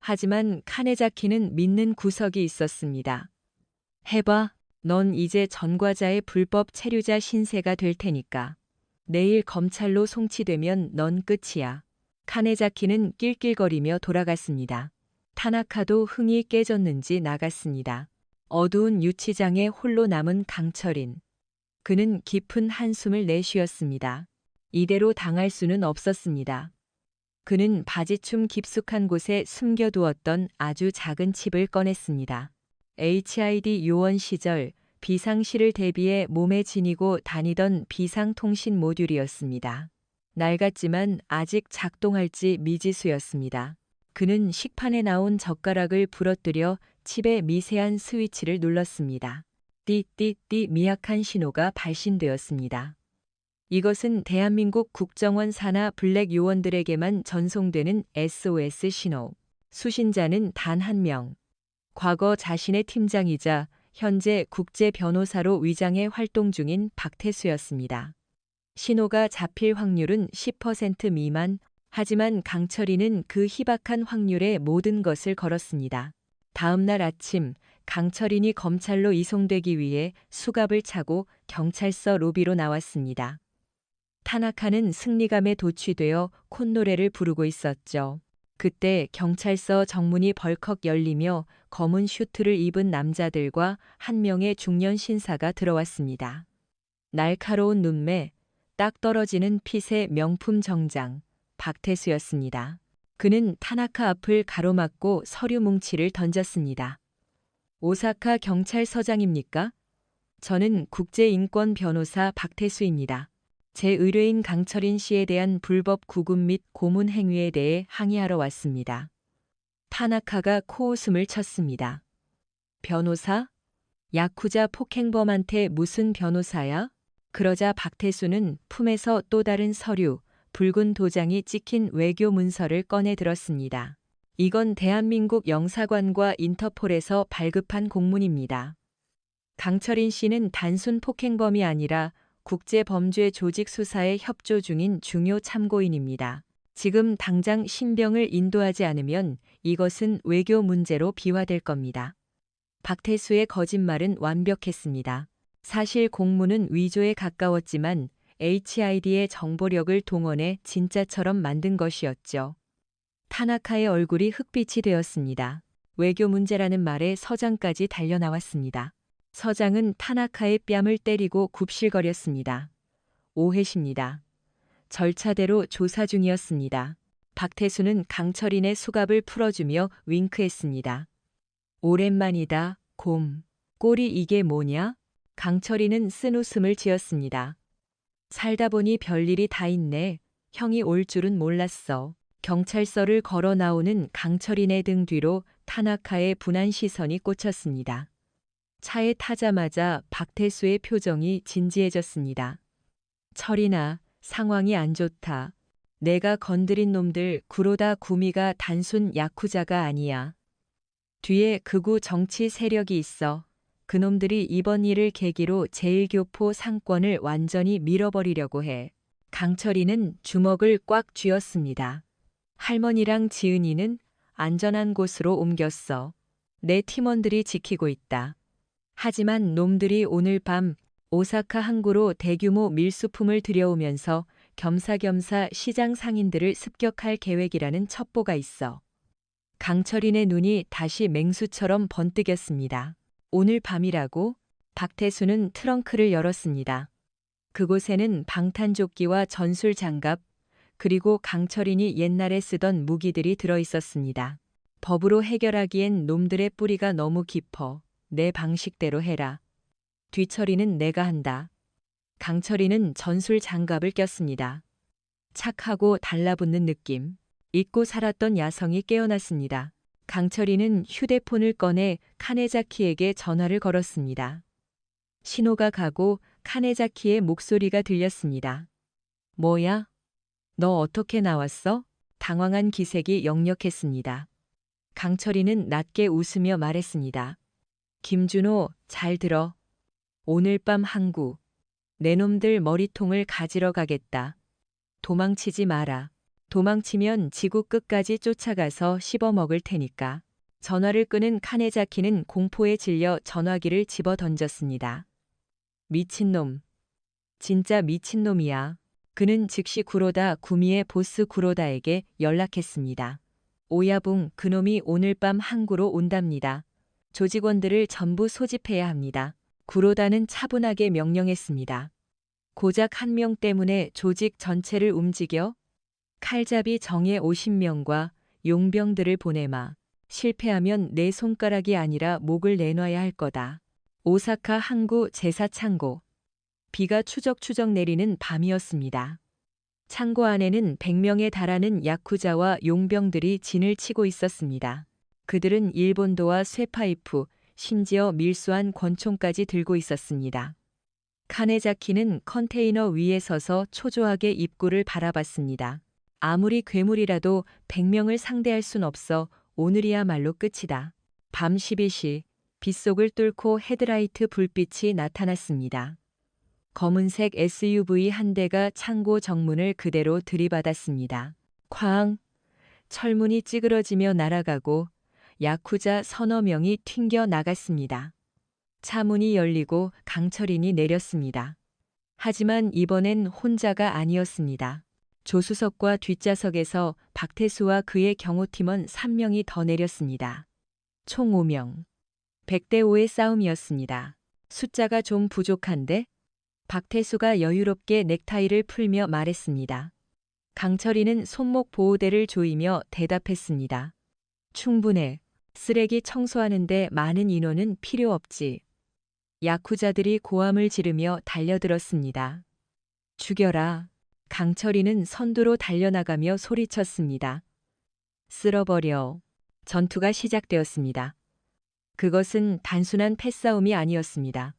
하지만 카네자키는 믿는 구석이 있었습니다. 해봐. 넌 이제 전과자의 불법 체류자 신세가 될 테니까. 내일 검찰로 송치되면 넌 끝이야. 카네자키는 낄낄거리며 돌아갔습니다. 타나카도 흥이 깨졌는지 나갔습니다. 어두운 유치장에 홀로 남은 강철인. 그는 깊은 한숨을 내쉬었습니다. 이대로 당할 수는 없었습니다. 그는 바지춤 깊숙한 곳에 숨겨두었던 아주 작은 칩을 꺼냈습니다. HID 요원 시절 비상시를 대비해 몸에 지니고 다니던 비상통신 모듈이었습니다. 낡았지만 아직 작동할지 미지수였습니다. 그는 식판에 나온 젓가락을 부러뜨려 칩의 미세한 스위치를 눌렀습니다. 띠띠띠 미약한 신호가 발신되었습니다. 이것은 대한민국 국정원 산하 블랙 요원들에게만 전송되는 SOS 신호. 수신자는 단 한 명. 과거 자신의 팀장이자 현재 국제 변호사로 위장해 활동 중인 박태수였습니다. 신호가 잡힐 확률은 10% 미만, 하지만 강철이는 그 희박한 확률에 모든 것을 걸었습니다. 다음 날 아침, 강철인이 검찰로 이송되기 위해 수갑을 차고 경찰서 로비로 나왔습니다. 타나카는 승리감에 도취되어 콧노래를 부르고 있었죠. 그때 경찰서 정문이 벌컥 열리며 검은 슈트를 입은 남자들과 한 명의 중년 신사가 들어왔습니다. 날카로운 눈매, 딱 떨어지는 핏의 명품 정장, 박태수였습니다. 그는 타나카 앞을 가로막고 서류 뭉치를 던졌습니다. 오사카 경찰서장입니까? 저는 국제인권 변호사 박태수입니다. 제 의뢰인 강철인 씨에 대한 불법 구금 및 고문 행위에 대해 항의하러 왔습니다. 타나카가 코웃음을 쳤습니다. 변호사? 야쿠자 폭행범한테 무슨 변호사야? 그러자 박태수는 품에서 또 다른 서류, 붉은 도장이 찍힌 외교 문서를 꺼내 들었습니다. 이건 대한민국 영사관과 인터폴에서 발급한 공문입니다. 강철인 씨는 단순 폭행범이 아니라 국제범죄 조직 수사에 협조 중인 중요 참고인입니다. 지금 당장 신병을 인도하지 않으면 이것은 외교 문제로 비화될 겁니다. 박태수의 거짓말은 완벽했습니다. 사실 공문은 위조에 가까웠지만 HID의 정보력을 동원해 진짜처럼 만든 것이었죠. 타나카의 얼굴이 흑빛이 되었습니다. 외교 문제라는 말에 서장까지 달려나왔습니다. 서장은 타나카의 뺨을 때리고 굽실거렸습니다. 오해십니다. 절차대로 조사 중이었습니다. 박태수는 강철인의 수갑을 풀어주며 윙크했습니다. 오랜만이다, 곰. 꼴이 이게 뭐냐? 강철인은 쓴 웃음을 지었습니다. 살다 보니 별일이 다 있네. 형이 올 줄은 몰랐어. 경찰서를 걸어 나오는 강철인의 등 뒤로 타나카의 분한 시선이 꽂혔습니다. 차에 타자마자 박태수의 표정이 진지해졌습니다. 철인아, 상황이 안 좋다. 내가 건드린 놈들 구로다 구미가 단순 야쿠자가 아니야. 뒤에 극우 정치 세력이 있어. 그놈들이 이번 일을 계기로 제1교포 상권을 완전히 밀어버리려고 해. 강철이는 주먹을 꽉 쥐었습니다. 할머니랑 지은이는 안전한 곳으로 옮겼어. 내 팀원들이 지키고 있다. 하지만 놈들이 오늘 밤 오사카 항구로 대규모 밀수품을 들여오면서 겸사겸사 시장 상인들을 습격할 계획이라는 첩보가 있어. 강철인의 눈이 다시 맹수처럼 번뜩였습니다. 오늘 밤이라고? 박태수는 트렁크를 열었습니다. 그곳에는 방탄조끼와 전술 장갑, 그리고 강철인이 옛날에 쓰던 무기들이 들어 있었습니다. 법으로 해결하기엔 놈들의 뿌리가 너무 깊어. 내 방식대로 해라. 뒤처리는 내가 한다. 강철이는 전술 장갑을 꼈습니다. 착하고 달라붙는 느낌. 잊고 살았던 야성이 깨어났습니다. 강철이는 휴대폰을 꺼내 카네자키에게 전화를 걸었습니다. 신호가 가고 카네자키의 목소리가 들렸습니다. 뭐야? 너 어떻게 나왔어? 당황한 기색이 역력했습니다. 강철이는 낮게 웃으며 말했습니다. 김준호, 잘 들어. 오늘 밤 항구. 내 놈들 머리통을 가지러 가겠다. 도망치지 마라. 도망치면 지구 끝까지 쫓아가서 씹어먹을 테니까. 전화를 끄는 카네자키는 공포에 질려 전화기를 집어 던졌습니다. 미친놈. 진짜 미친놈이야. 그는 즉시 구로다 구미의 보스 구로다에게 연락했습니다. 오야붕, 그놈이 오늘 밤 항구로 온답니다. 조직원들을 전부 소집해야 합니다. 구로다는 차분하게 명령했습니다. 고작 한 명 때문에 조직 전체를 움직여? 칼잡이 정예 50명과 용병들을 보내마. 실패하면 내 손가락이 아니라 목을 내놔야 할 거다. 오사카 항구 제사창고. 비가 추적추적 내리는 밤이었습니다. 창고 안에는 100명에 달하는 야쿠자와 용병들이 진을 치고 있었습니다. 그들은 일본도와 쇠파이프, 심지어 밀수한 권총까지 들고 있었습니다. 카네자키는 컨테이너 위에 서서 초조하게 입구를 바라봤습니다. 아무리 괴물이라도 100명을 상대할 순 없어. 오늘이야말로 끝이다. 밤 12시, 빗속을 뚫고 헤드라이트 불빛이 나타났습니다. 검은색 SUV 한 대가 창고 정문을 그대로 들이받았습니다. 쾅! 철문이 찌그러지며 날아가고 야쿠자 서너 명이 튕겨 나갔습니다. 차 문이 열리고 강철인이 내렸습니다. 하지만 이번엔 혼자가 아니었습니다. 조수석과 뒷좌석에서 박태수와 그의 경호팀원 3명이 더 내렸습니다. 총 5명. 100대 5의 싸움이었습니다. 숫자가 좀 부족한데? 박태수가 여유롭게 넥타이를 풀며 말했습니다. 강철이는 손목 보호대를 조이며 대답했습니다. 충분해. 쓰레기 청소하는데 많은 인원은 필요 없지. 야쿠자들이 고함을 지르며 달려들었습니다. 죽여라. 강철이는 선두로 달려나가며 소리쳤습니다. 쓸어버려. 전투가 시작되었습니다. 그것은 단순한 패싸움이 아니었습니다.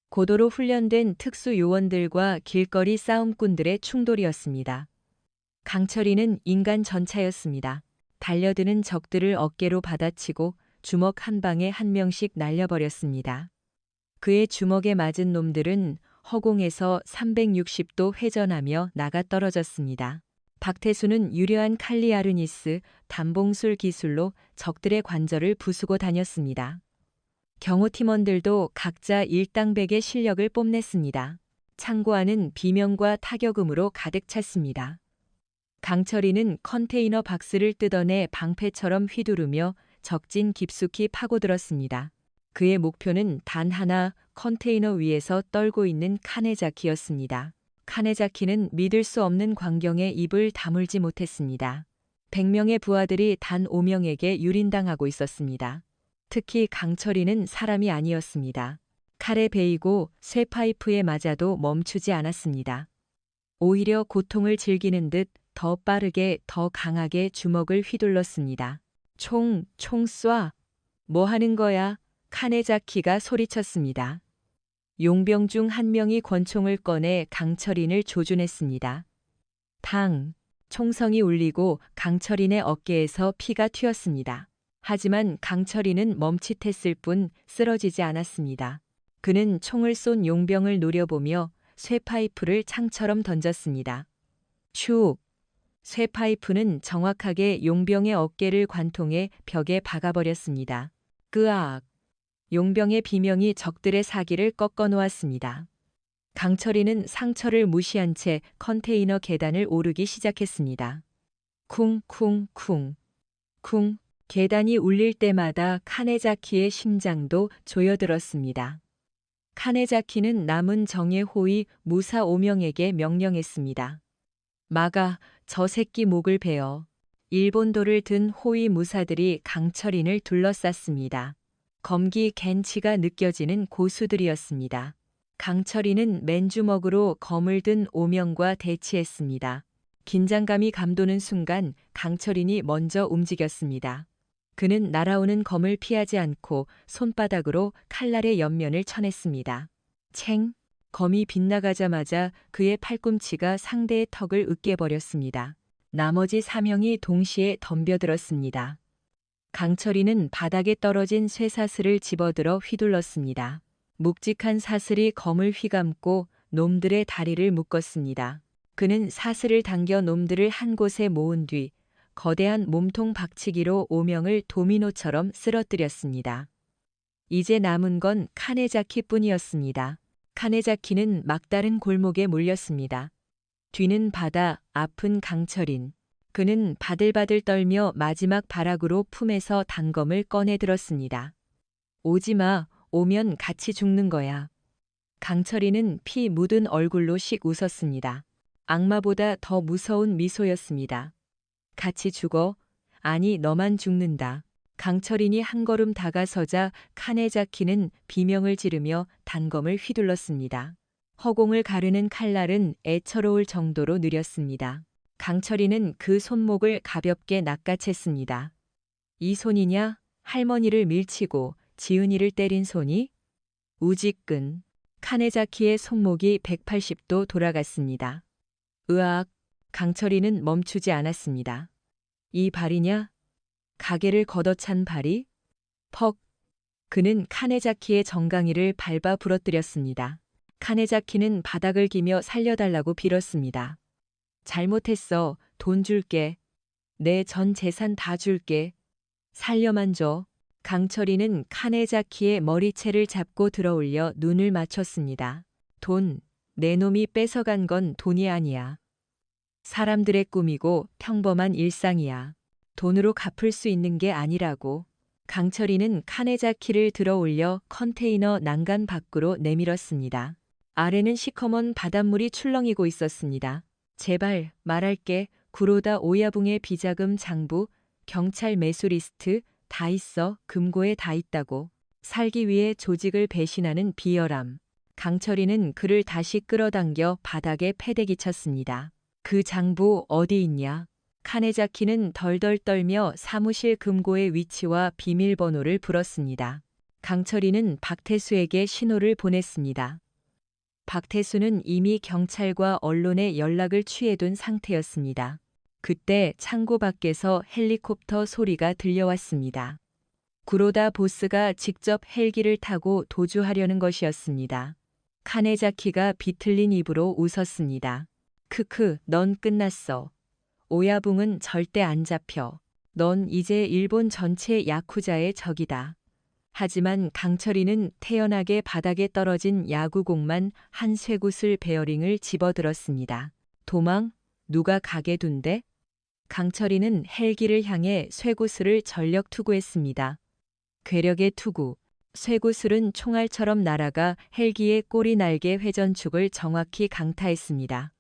고도로 훈련된 특수 요원들과 길거리 싸움꾼들의 충돌이었습니다. 강철이는 인간 전차였습니다. 달려드는 적들을 어깨로 받아치고 주먹 한 방에 한 명씩 날려버렸습니다. 그의 주먹에 맞은 놈들은 허공에서 360도 회전하며 나가 떨어졌습니다. 박태수는 유려한 칼리아르니스, 단봉술 기술로 적들의 관절을 부수고 다녔습니다. 경호팀원들도 각자 일당백의 실력을 뽐냈습니다. 창고 안은 비명과 타격음으로 가득 찼습니다. 강철이는 컨테이너 박스를 뜯어내 방패처럼 휘두르며 적진 깊숙이 파고들었습니다. 그의 목표는 단 하나, 컨테이너 위에서 떨고 있는 카네자키였습니다. 카네자키는 믿을 수 없는 광경에 입을 다물지 못했습니다. 100명의 부하들이 단 5명에게 유린당하고 있었습니다. 특히 강철이는 사람이 아니었습니다. 칼에 베이고 쇠파이프에 맞아도 멈추지 않았습니다. 오히려 고통을 즐기는 듯 더 빠르게 더 강하게 주먹을 휘둘렀습니다. 총 쏴. 뭐 하는 거야? 카네자키가 소리쳤습니다. 용병 중 한 명이 권총을 꺼내 강철인을 조준했습니다. 탕! 총성이 울리고 강철인의 어깨에서 피가 튀었습니다. 하지만 강철인은 멈칫했을 뿐 쓰러지지 않았습니다. 그는 총을 쏜 용병을 노려보며 쇠파이프를 창처럼 던졌습니다. 슉! 쇠파이프는 정확하게 용병의 어깨를 관통해 벽에 박아버렸습니다. 끄악! 용병의 비명이 적들의 사기를 꺾어 놓았습니다. 강철이는 상처를 무시한 채 컨테이너 계단을 오르기 시작했습니다. 쿵쿵쿵. 쿵. 계단이 울릴 때마다 카네자키의 심장도 조여들었습니다. 카네자키는 남은 정예 호위 무사 5명에게 명령했습니다. 막아, 저 새끼 목을 베어. 일본도를 든 호위 무사들이 강철인을 둘러쌌습니다. 검기 갠치가 느껴지는 고수들이었습니다. 강철인은 맨주먹으로 검을 든 오명과 대치했습니다. 긴장감이 감도는 순간 강철인이 먼저 움직였습니다. 그는 날아오는 검을 피하지 않고 손바닥으로 칼날의 옆면을 쳐냈습니다. 챙! 검이 빗나가자마자 그의 팔꿈치가 상대의 턱을 으깨버렸습니다. 나머지 4명이 동시에 덤벼들었습니다. 강철이는 바닥에 떨어진 쇠사슬을 집어들어 휘둘렀습니다. 묵직한 사슬이 검을 휘감고 놈들의 다리를 묶었습니다. 그는 사슬을 당겨 놈들을 한 곳에 모은 뒤 거대한 몸통 박치기로 오명을 도미노처럼 쓰러뜨렸습니다. 이제 남은 건 카네자키뿐이었습니다. 카네자키는 막다른 골목에 몰렸습니다. 뒤는 바다, 앞은 강철인. 그는 바들바들 떨며 마지막 발악으로 품에서 단검을 꺼내 들었습니다. 오지마, 오면 같이 죽는 거야. 강철이는 피 묻은 얼굴로 씩 웃었습니다. 악마보다 더 무서운 미소였습니다. 같이 죽어? 아니, 너만 죽는다. 강철인이 한 걸음 다가서자 카네자키는 비명을 지르며 단검을 휘둘렀습니다. 허공을 가르는 칼날은 애처로울 정도로 느렸습니다. 강철이는 그 손목을 가볍게 낚아챘습니다. 이 손이냐? 할머니를 밀치고 지은이를 때린 손이? 우지끈. 카네자키의 손목이 180도 돌아갔습니다. 으악! 강철이는 멈추지 않았습니다. 이 발이냐? 가게를 걷어찬 발이? 퍽! 그는 카네자키의 정강이를 밟아 부러뜨렸습니다. 카네자키는 바닥을 기며 살려달라고 빌었습니다. 잘못했어. 돈 줄게. 내 전 재산 다 줄게. 살려만 줘. 강철이는 카네자키의 머리채를 잡고 들어올려 눈을 맞췄습니다. 돈, 내 놈이 뺏어간 건 돈이 아니야. 사람들의 꿈이고 평범한 일상이야. 돈으로 갚을 수 있는 게 아니라고. 강철이는 카네자키를 들어올려 컨테이너 난간 밖으로 내밀었습니다. 아래는 시커먼 바닷물이 출렁이고 있었습니다. 제발 말할게. 구로다 오야붕의 비자금 장부, 경찰 매수 리스트 다 있어. 금고에 다 있다고. 살기 위해 조직을 배신하는 비열함. 강철이는 그를 다시 끌어당겨 바닥에 패대기 쳤습니다. 그 장부 어디 있냐? 카네자키는 덜덜 떨며 사무실 금고의 위치와 비밀번호를 불었습니다. 강철이는 박태수에게 신호를 보냈습니다. 박태수는 이미 경찰과 언론에 연락을 취해둔 상태였습니다. 그때 창고 밖에서 헬리콥터 소리가 들려왔습니다. 구로다 보스가 직접 헬기를 타고 도주하려는 것이었습니다. 카네자키가 비틀린 입으로 웃었습니다. 크크, 넌 끝났어. 오야붕은 절대 안 잡혀. 넌 이제 일본 전체 야쿠자의 적이다. 하지만 강철이는 태연하게 바닥에 떨어진 야구공만 한 쇠구슬 베어링을 집어들었습니다. 도망? 누가 가게 둔대? 강철이는 헬기를 향해 쇠구슬을 전력 투구했습니다. 괴력의 투구. 쇠구슬은 총알처럼 날아가 헬기의 꼬리 날개 회전축을 정확히 강타했습니다.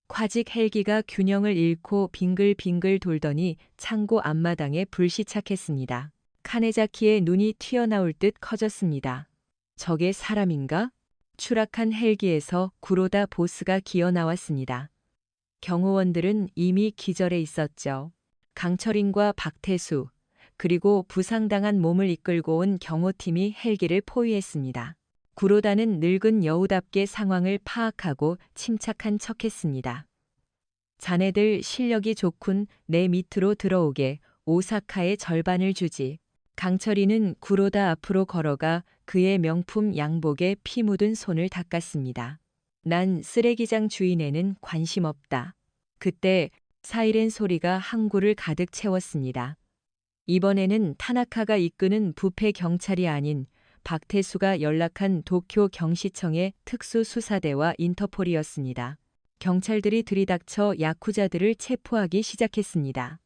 과직 헬기가 균형을 잃고 빙글빙글 돌더니 창고 앞마당에 불시착했습니다. 카네자키의 눈이 튀어나올 듯 커졌습니다. 저게 사람인가? 추락한 헬기에서 구로다 보스가 기어 나왔습니다. 경호원들은 이미 기절해 있었죠. 강철인과 박태수, 그리고 부상당한 몸을 이끌고 온 경호팀이 헬기를 포위했습니다. 구로다는 늙은 여우답게 상황을 파악하고 침착한 척했습니다. 자네들 실력이 좋군. 내 밑으로 들어오게. 오사카의 절반을 주지. 강철이는 구로다 앞으로 걸어가 그의 명품 양복에 피 묻은 손을 닦았습니다. 난 쓰레기장 주인에는 관심 없다. 그때 사이렌 소리가 항구를 가득 채웠습니다. 이번에는 타나카가 이끄는 부패 경찰이 아닌 박태수가 연락한 도쿄 경시청의 특수수사대와 인터폴이었습니다. 경찰들이 들이닥쳐 야쿠자들을 체포하기 시작했습니다.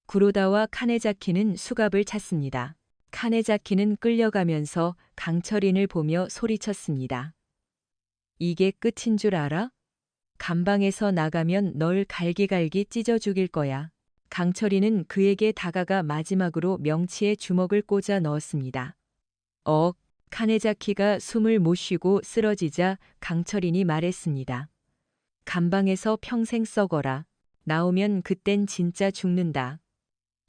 구로다와 카네자키는 수갑을 찼습니다. 카네자키는 끌려가면서 강철인을 보며 소리쳤습니다. 이게 끝인 줄 알아? 감방에서 나가면 널 갈기갈기 찢어 죽일 거야. 강철이는 그에게 다가가 마지막으로 명치에 주먹을 꽂아 넣었습니다. 카네자키가 숨을 못 쉬고 쓰러지자 강철인이 말했습니다. 감방에서 평생 썩어라. 나오면 그땐 진짜 죽는다.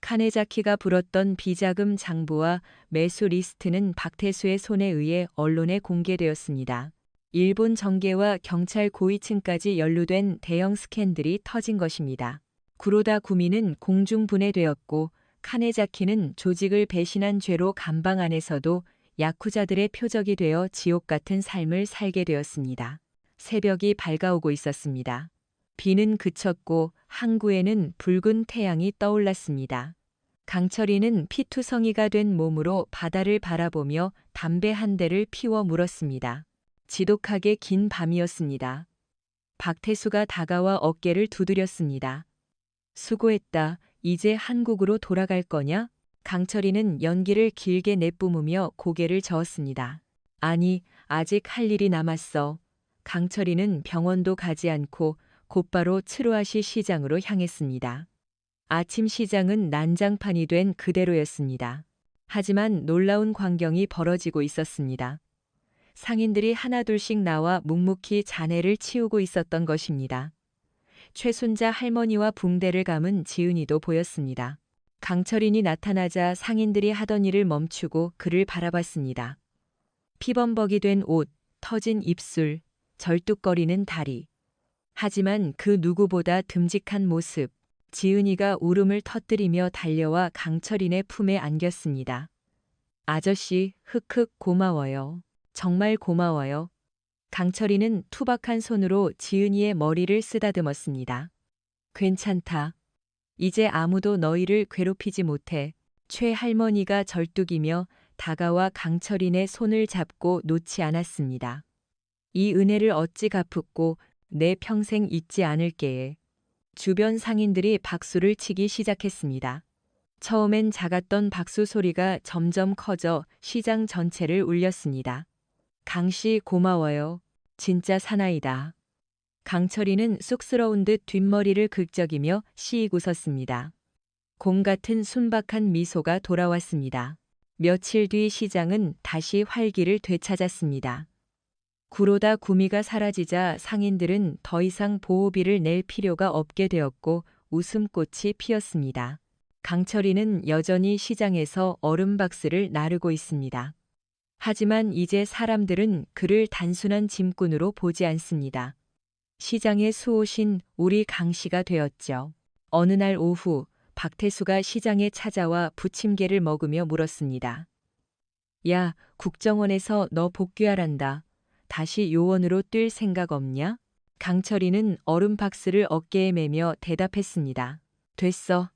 카네자키가 불었던 비자금 장부와 매수 리스트는 박태수의 손에 의해 언론에 공개되었습니다. 일본 정계와 경찰 고위층까지 연루된 대형 스캔들이 터진 것입니다. 구로다 구미는 공중분해되었고 카네자키는 조직을 배신한 죄로 감방 안에서도 야쿠자들의 표적이 되어 지옥 같은 삶을 살게 되었습니다. 새벽이 밝아오고 있었습니다. 비는 그쳤고 항구에는 붉은 태양이 떠올랐습니다. 강철이는 피투성이가 된 몸으로 바다를 바라보며 담배 한 대를 피워 물었습니다. 지독하게 긴 밤이었습니다. 박태수가 다가와 어깨를 두드렸습니다. 수고했다. 이제 한국으로 돌아갈 거냐? 강철이는 연기를 길게 내뿜으며 고개를 저었습니다. 아니, 아직 할 일이 남았어. 강철이는 병원도 가지 않고 곧바로 츠루아시 시장으로 향했습니다. 아침 시장은 난장판이 된 그대로였습니다. 하지만 놀라운 광경이 벌어지고 있었습니다. 상인들이 하나둘씩 나와 묵묵히 잔해를 치우고 있었던 것입니다. 최순자 할머니와 붕대를 감은 지은이도 보였습니다. 강철인이 나타나자 상인들이 하던 일을 멈추고 그를 바라봤습니다. 피범벅이 된 옷, 터진 입술, 절뚝거리는 다리. 하지만 그 누구보다 듬직한 모습, 지은이가 울음을 터뜨리며 달려와 강철인의 품에 안겼습니다. 아저씨, 흑흑 고마워요. 정말 고마워요. 강철이는 투박한 손으로 지은이의 머리를 쓰다듬었습니다. 괜찮다. 이제 아무도 너희를 괴롭히지 못해. 최 할머니가 절뚝이며 다가와 강철인의 손을 잡고 놓지 않았습니다. 이 은혜를 어찌 갚고 내 평생 잊지 않을게에. 주변 상인들이 박수를 치기 시작했습니다. 처음엔 작았던 박수 소리가 점점 커져 시장 전체를 울렸습니다. 강씨 고마워요. 진짜 사나이다. 강철이는 쑥스러운 듯 뒷머리를 긁적이며 씩 웃었습니다. 곰 같은 순박한 미소가 돌아왔습니다. 며칠 뒤 시장은 다시 활기를 되찾았습니다. 구로다 구미가 사라지자 상인들은 더 이상 보호비를 낼 필요가 없게 되었고 웃음꽃이 피었습니다. 강철이는 여전히 시장에서 얼음박스를 나르고 있습니다. 하지만 이제 사람들은 그를 단순한 짐꾼으로 보지 않습니다. 시장의 수호신 우리 강씨가 되었죠. 어느 날 오후 박태수가 시장에 찾아와 부침개를 먹으며 물었습니다. 야, 국정원에서 너 복귀하란다. 다시 요원으로 뛸 생각 없냐? 강철이는 얼음 박스를 어깨에 메며 대답했습니다. 됐어.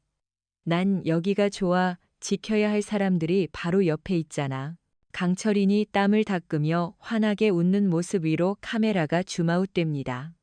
난 여기가 좋아. 지켜야 할 사람들이 바로 옆에 있잖아. 강철인이 땀을 닦으며 환하게 웃는 모습 위로 카메라가 줌아웃됩니다.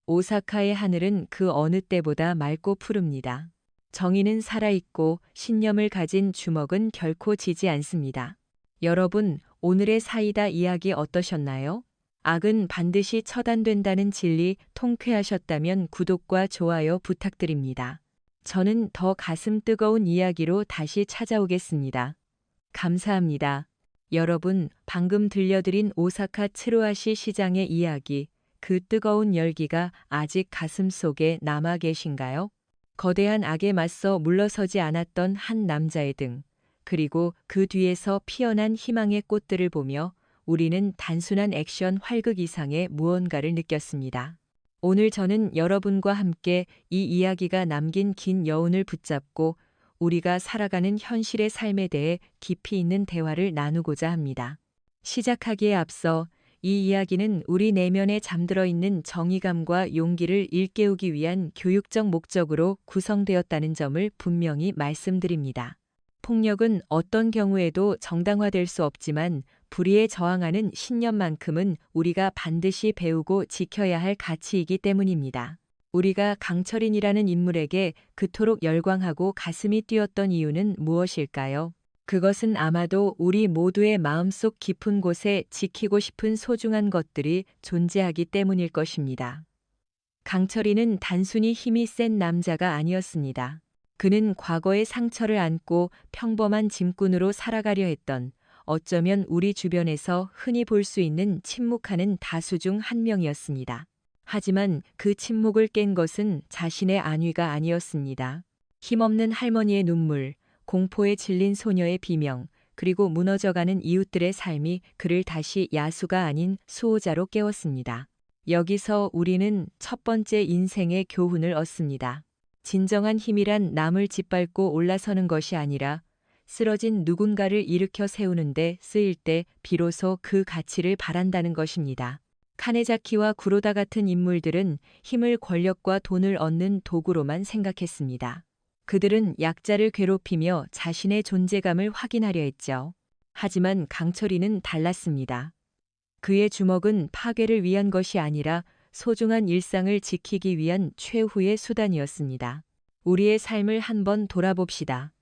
오사카의 하늘은 그 어느 때보다 맑고 푸릅니다. 정의는 살아있고 신념을 가진 주먹은 결코 지지 않습니다. 여러분, 오늘의 사이다 이야기 어떠셨나요? 악은 반드시 처단된다는 진리 통쾌하셨다면 구독과 좋아요 부탁드립니다. 저는 더 가슴 뜨거운 이야기로 다시 찾아오겠습니다. 감사합니다. 여러분, 방금 들려드린 오사카 츠루아시 시장의 이야기, 그 뜨거운 열기가 아직 가슴 속에 남아 계신가요? 거대한 악에 맞서 물러서지 않았던 한 남자의 등, 그리고 그 뒤에서 피어난 희망의 꽃들을 보며 우리는 단순한 액션 활극 이상의 무언가를 느꼈습니다. 오늘 저는 여러분과 함께 이 이야기가 남긴 긴 여운을 붙잡고 우리가 살아가는 현실의 삶에 대해 깊이 있는 대화를 나누고자 합니다. 시작하기에 앞서 이 이야기는 우리 내면에 잠들어 있는 정의감과 용기를 일깨우기 위한 교육적 목적으로 구성되었다는 점을 분명히 말씀드립니다. 폭력은 어떤 경우에도 정당화될 수 없지만 불의에 저항하는 신념만큼은 우리가 반드시 배우고 지켜야 할 가치이기 때문입니다. 우리가 강철인이라는 인물에게 그토록 열광하고 가슴이 뛰었던 이유는 무엇일까요? 그것은 아마도 우리 모두의 마음속 깊은 곳에 지키고 싶은 소중한 것들이 존재하기 때문일 것입니다. 강철인은 단순히 힘이 센 남자가 아니었습니다. 그는 과거의 상처를 안고 평범한 짐꾼으로 살아가려 했던, 어쩌면 우리 주변에서 흔히 볼 수 있는 침묵하는 다수 중 한 명이었습니다. 하지만 그 침묵을 깬 것은 자신의 안위가 아니었습니다. 힘없는 할머니의 눈물, 공포에 질린 소녀의 비명, 그리고 무너져가는 이웃들의 삶이 그를 다시 야수가 아닌 수호자로 깨웠습니다. 여기서 우리는 첫 번째 인생의 교훈을 얻습니다. 진정한 힘이란 남을 짓밟고 올라서는 것이 아니라 쓰러진 누군가를 일으켜 세우는데 쓰일 때 비로소 그 가치를 바란다는 것입니다. 카네자키와 구로다 같은 인물들은 힘을 권력과 돈을 얻는 도구로만 생각했습니다. 그들은 약자를 괴롭히며 자신의 존재감을 확인하려 했죠. 하지만 강철이는 달랐습니다. 그의 주먹은 파괴를 위한 것이 아니라 소중한 일상을 지키기 위한 최후의 수단이었습니다. 우리의 삶을 한번 돌아봅시다.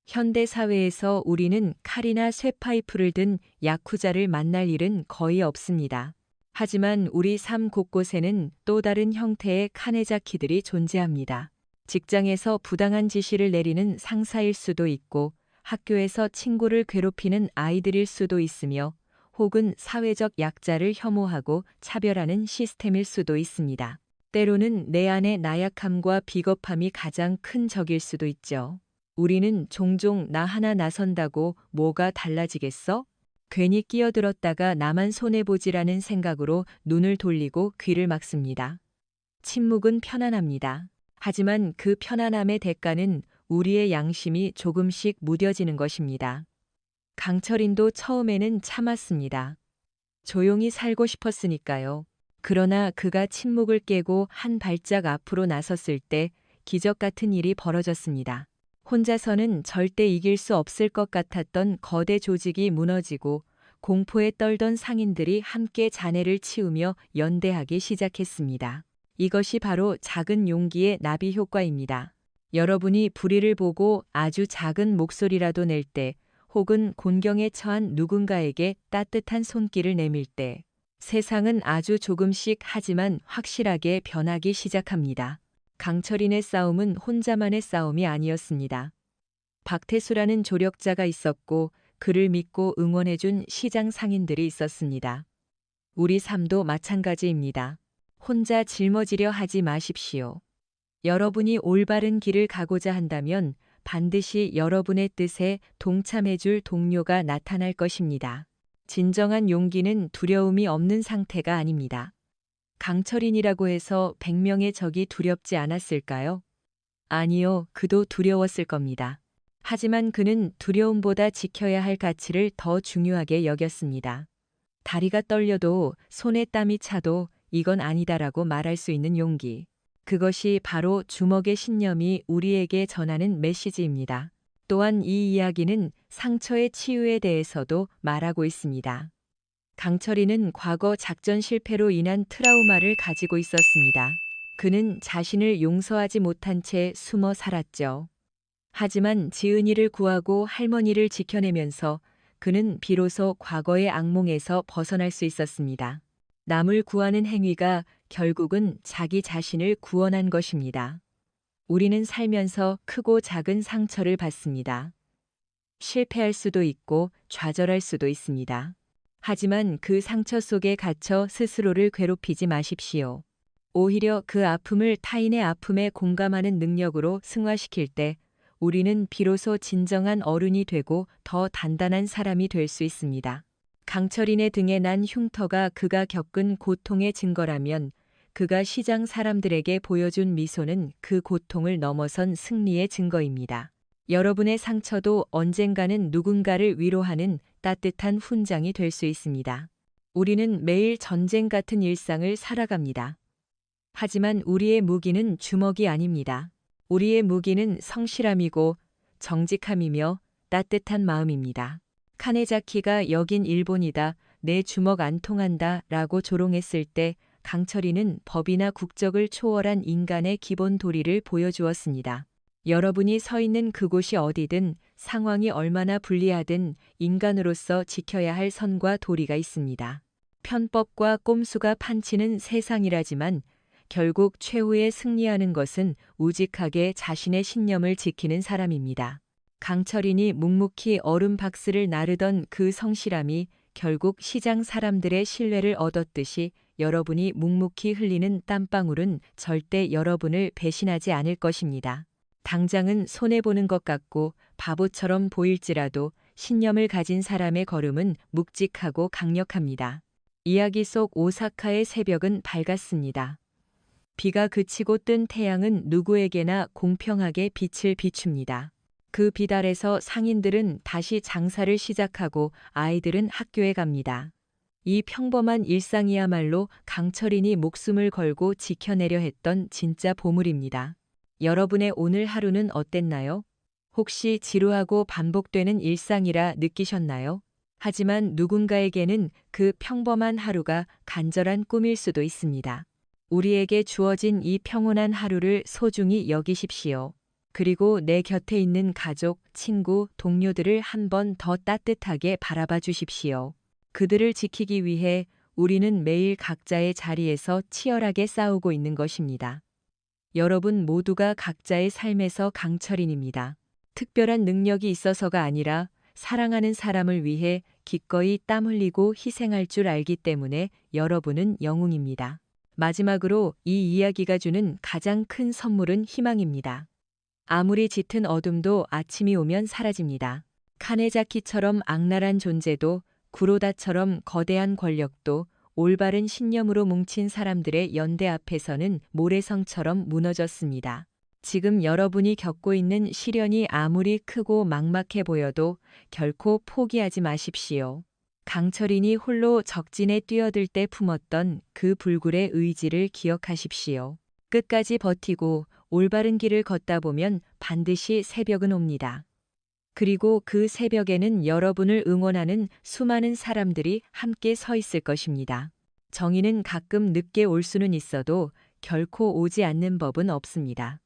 현대 사회에서 우리는 칼이나 쇠파이프를 든 야쿠자를 만날 일은 거의 없습니다. 하지만 우리 삶 곳곳에는 또 다른 형태의 카네자키들이 존재합니다. 직장에서 부당한 지시를 내리는 상사일 수도 있고, 학교에서 친구를 괴롭히는 아이들일 수도 있으며, 혹은 사회적 약자를 혐오하고 차별하는 시스템일 수도 있습니다. 때로는 내 안의 나약함과 비겁함이 가장 큰 적일 수도 있죠. 우리는 종종 나 하나 나선다고 뭐가 달라지겠어? 괜히 끼어들었다가 나만 손해보지라는 생각으로 눈을 돌리고 귀를 막습니다. 침묵은 편안합니다. 하지만 그 편안함의 대가는 우리의 양심이 조금씩 무뎌지는 것입니다. 강철인도 처음에는 참았습니다. 조용히 살고 싶었으니까요. 그러나 그가 침묵을 깨고 한 발짝 앞으로 나섰을 때 기적 같은 일이 벌어졌습니다. 혼자서는 절대 이길 수 없을 것 같았던 거대 조직이 무너지고, 공포에 떨던 상인들이 함께 잔해를 치우며 연대하기 시작했습니다. 이것이 바로 작은 용기의 나비 효과입니다. 여러분이 불의를 보고 아주 작은 목소리라도 낼 때, 혹은 곤경에 처한 누군가에게 따뜻한 손길을 내밀 때, 세상은 아주 조금씩 하지만 확실하게 변하기 시작합니다. 강철인의 싸움은 혼자만의 싸움이 아니었습니다. 박태수라는 조력자가 있었고, 그를 믿고 응원해준 시장 상인들이 있었습니다. 우리 삶도 마찬가지입니다. 혼자 짊어지려 하지 마십시오. 여러분이 올바른 길을 가고자 한다면 반드시 여러분의 뜻에 동참해줄 동료가 나타날 것입니다. 진정한 용기는 두려움이 없는 상태가 아닙니다. 강철인이라고 해서 100명의 적이 두렵지 않았을까요? 아니요, 그도 두려웠을 겁니다. 하지만 그는 두려움보다 지켜야 할 가치를 더 중요하게 여겼습니다. 다리가 떨려도 손에 땀이 차도 이건 아니다라고 말할 수 있는 용기. 그것이 바로 주먹의 신념이 우리에게 전하는 메시지입니다. 또한 이 이야기는 상처의 치유에 대해서도 말하고 있습니다. 강철이는 과거 작전 실패로 인한 트라우마를 가지고 있었습니다. 그는 자신을 용서하지 못한 채 숨어 살았죠. 하지만 지은이를 구하고 할머니를 지켜내면서 그는 비로소 과거의 악몽에서 벗어날 수 있었습니다. 남을 구하는 행위가 결국은 자기 자신을 구원한 것입니다. 우리는 살면서 크고 작은 상처를 받습니다. 실패할 수도 있고 좌절할 수도 있습니다. 하지만 그 상처 속에 갇혀 스스로를 괴롭히지 마십시오. 오히려 그 아픔을 타인의 아픔에 공감하는 능력으로 승화시킬 때 우리는 비로소 진정한 어른이 되고 더 단단한 사람이 될 수 있습니다. 강철인의 등에 난 흉터가 그가 겪은 고통의 증거라면 그가 시장 사람들에게 보여준 미소는 그 고통을 넘어선 승리의 증거입니다. 여러분의 상처도 언젠가는 누군가를 위로하는 따뜻한 훈장이 될 수 있습니다. 우리는 매일 전쟁 같은 일상을 살아갑니다. 하지만 우리의 무기는 주먹이 아닙니다. 우리의 무기는 성실함이고 정직함이며 따뜻한 마음입니다. 카네자키가 여긴 일본이다, 내 주먹 안 통한다 라고 조롱했을 때 강철이는 법이나 국적을 초월한 인간의 기본 도리를 보여주었습니다. 여러분이 서 있는 그곳이 어디든 상황이 얼마나 불리하든 인간으로서 지켜야 할 선과 도리가 있습니다. 편법과 꼼수가 판치는 세상이라지만 결국 최후에 승리하는 것은 우직하게 자신의 신념을 지키는 사람입니다. 강철인이 묵묵히 얼음 박스를 나르던 그 성실함이 결국 시장 사람들의 신뢰를 얻었듯이 여러분이 묵묵히 흘리는 땀방울은 절대 여러분을 배신하지 않을 것입니다. 당장은 손해보는 것 같고 바보처럼 보일지라도 신념을 가진 사람의 걸음은 묵직하고 강력합니다. 이야기 속 오사카의 새벽은 밝았습니다. 비가 그치고 뜬 태양은 누구에게나 공평하게 빛을 비춥니다. 그 빛 아래서 상인들은 다시 장사를 시작하고 아이들은 학교에 갑니다. 이 평범한 일상이야말로 강철인이 목숨을 걸고 지켜내려 했던 진짜 보물입니다. 여러분의 오늘 하루는 어땠나요? 혹시 지루하고 반복되는 일상이라 느끼셨나요? 하지만 누군가에게는 그 평범한 하루가 간절한 꿈일 수도 있습니다. 우리에게 주어진 이 평온한 하루를 소중히 여기십시오. 그리고 내 곁에 있는 가족, 친구, 동료들을 한 번 더 따뜻하게 바라봐 주십시오. 그들을 지키기 위해 우리는 매일 각자의 자리에서 치열하게 싸우고 있는 것입니다. 여러분 모두가 각자의 삶에서 강철인입니다. 특별한 능력이 있어서가 아니라 사랑하는 사람을 위해 기꺼이 땀 흘리고 희생할 줄 알기 때문에 여러분은 영웅입니다. 마지막으로 이 이야기가 주는 가장 큰 선물은 희망입니다. 아무리 짙은 어둠도 아침이 오면 사라집니다. 카네자키처럼 악랄한 존재도 구로다처럼 거대한 권력도 올바른 신념으로 뭉친 사람들의 연대 앞에서는 모래성처럼 무너졌습니다. 지금 여러분이 겪고 있는 시련이 아무리 크고 막막해 보여도 결코 포기하지 마십시오. 강철인이 홀로 적진에 뛰어들 때 품었던 그 불굴의 의지를 기억하십시오. 끝까지 버티고 올바른 길을 걷다 보면 반드시 새벽은 옵니다. 그리고 그 새벽에는 여러분을 응원하는 수많은 사람들이 함께 서 있을 것입니다. 정의는 가끔 늦게 올 수는 있어도 결코 오지 않는 법은 없습니다.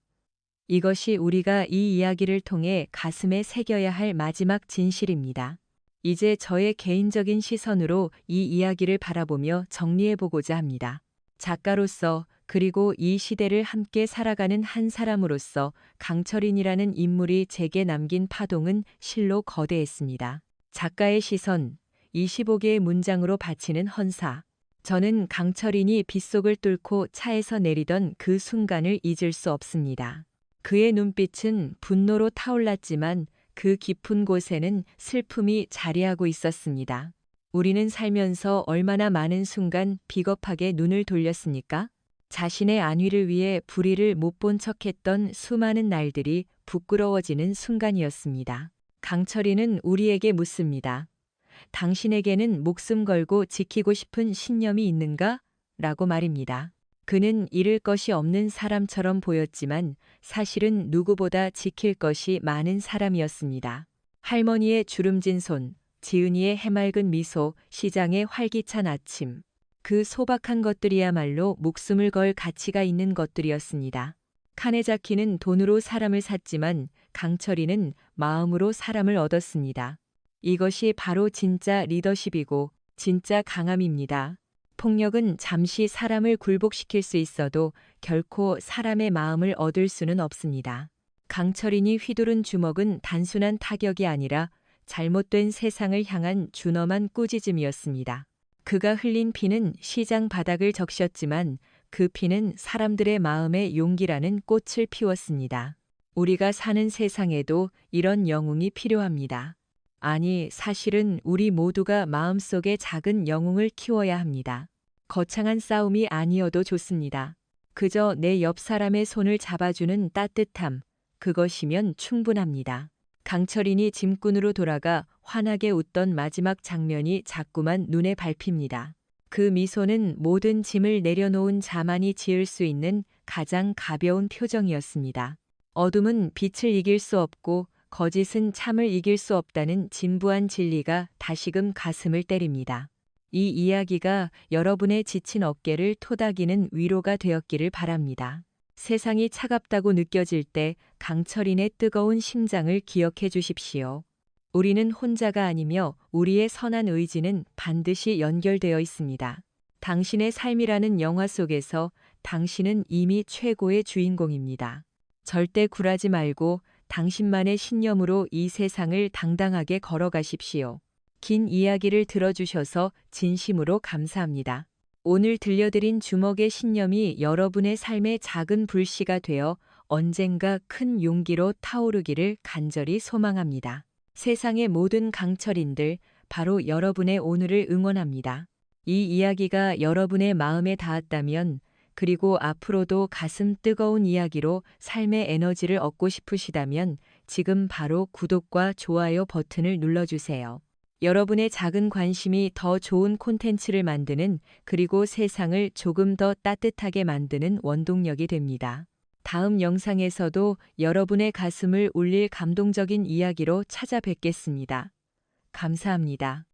이것이 우리가 이 이야기를 통해 가슴에 새겨야 할 마지막 진실입니다. 이제 저의 개인적인 시선으로 이 이야기를 바라보며 정리해보고자 합니다. 작가로서 그리고 이 시대를 함께 살아가는 한 사람으로서 강철인이라는 인물이 제게 남긴 파동은 실로 거대했습니다. 작가의 시선, 25개의 문장으로 바치는 헌사. 저는 강철인이 빗속을 뚫고 차에서 내리던 그 순간을 잊을 수 없습니다. 그의 눈빛은 분노로 타올랐지만 그 깊은 곳에는 슬픔이 자리하고 있었습니다. 우리는 살면서 얼마나 많은 순간 비겁하게 눈을 돌렸습니까? 자신의 안위를 위해 불의를 못 본 척했던 수많은 날들이 부끄러워지는 순간이었습니다. 강철인은 우리에게 묻습니다. 당신에게는 목숨 걸고 지키고 싶은 신념이 있는가? 라고 말입니다. 그는 잃을 것이 없는 사람처럼 보였지만 사실은 누구보다 지킬 것이 많은 사람이었습니다. 할머니의 주름진 손, 지은이의 해맑은 미소, 시장의 활기찬 아침. 그 소박한 것들이야말로 목숨을 걸 가치가 있는 것들이었습니다. 카네자키는 돈으로 사람을 샀지만 강철인은 마음으로 사람을 얻었습니다. 이것이 바로 진짜 리더십이고 진짜 강함입니다. 폭력은 잠시 사람을 굴복시킬 수 있어도 결코 사람의 마음을 얻을 수는 없습니다. 강철인이 휘두른 주먹은 단순한 타격이 아니라 잘못된 세상을 향한 준엄한 꾸짖음이었습니다. 그가 흘린 피는 시장 바닥을 적셨지만 그 피는 사람들의 마음에 용기라는 꽃을 피웠습니다. 우리가 사는 세상에도 이런 영웅이 필요합니다. 아니, 사실은 우리 모두가 마음속에 작은 영웅을 키워야 합니다. 거창한 싸움이 아니어도 좋습니다. 그저 내 옆 사람의 손을 잡아주는 따뜻함, 그것이면 충분합니다. 강철인이 짐꾼으로 돌아가 환하게 웃던 마지막 장면이 자꾸만 눈에 밟힙니다. 그 미소는 모든 짐을 내려놓은 자만이 지을 수 있는 가장 가벼운 표정이었습니다. 어둠은 빛을 이길 수 없고 거짓은 참을 이길 수 없다는 진부한 진리가 다시금 가슴을 때립니다. 이 이야기가 여러분의 지친 어깨를 토닥이는 위로가 되었기를 바랍니다. 세상이 차갑다고 느껴질 때 강철인의 뜨거운 심장을 기억해 주십시오. 우리는 혼자가 아니며 우리의 선한 의지는 반드시 연결되어 있습니다. 당신의 삶이라는 영화 속에서 당신은 이미 최고의 주인공입니다. 절대 굴하지 말고 당신만의 신념으로 이 세상을 당당하게 걸어가십시오. 긴 이야기를 들어주셔서 진심으로 감사합니다. 오늘 들려드린 주먹의 신념이 여러분의 삶의 작은 불씨가 되어 언젠가 큰 용기로 타오르기를 간절히 소망합니다. 세상의 모든 강철인들, 바로 여러분의 오늘을 응원합니다. 이 이야기가 여러분의 마음에 닿았다면, 그리고 앞으로도 가슴 뜨거운 이야기로 삶의 에너지를 얻고 싶으시다면 지금 바로 구독과 좋아요 버튼을 눌러주세요. 여러분의 작은 관심이 더 좋은 콘텐츠를 만드는, 그리고 세상을 조금 더 따뜻하게 만드는 원동력이 됩니다. 다음 영상에서도 여러분의 가슴을 울릴 감동적인 이야기로 찾아뵙겠습니다. 감사합니다.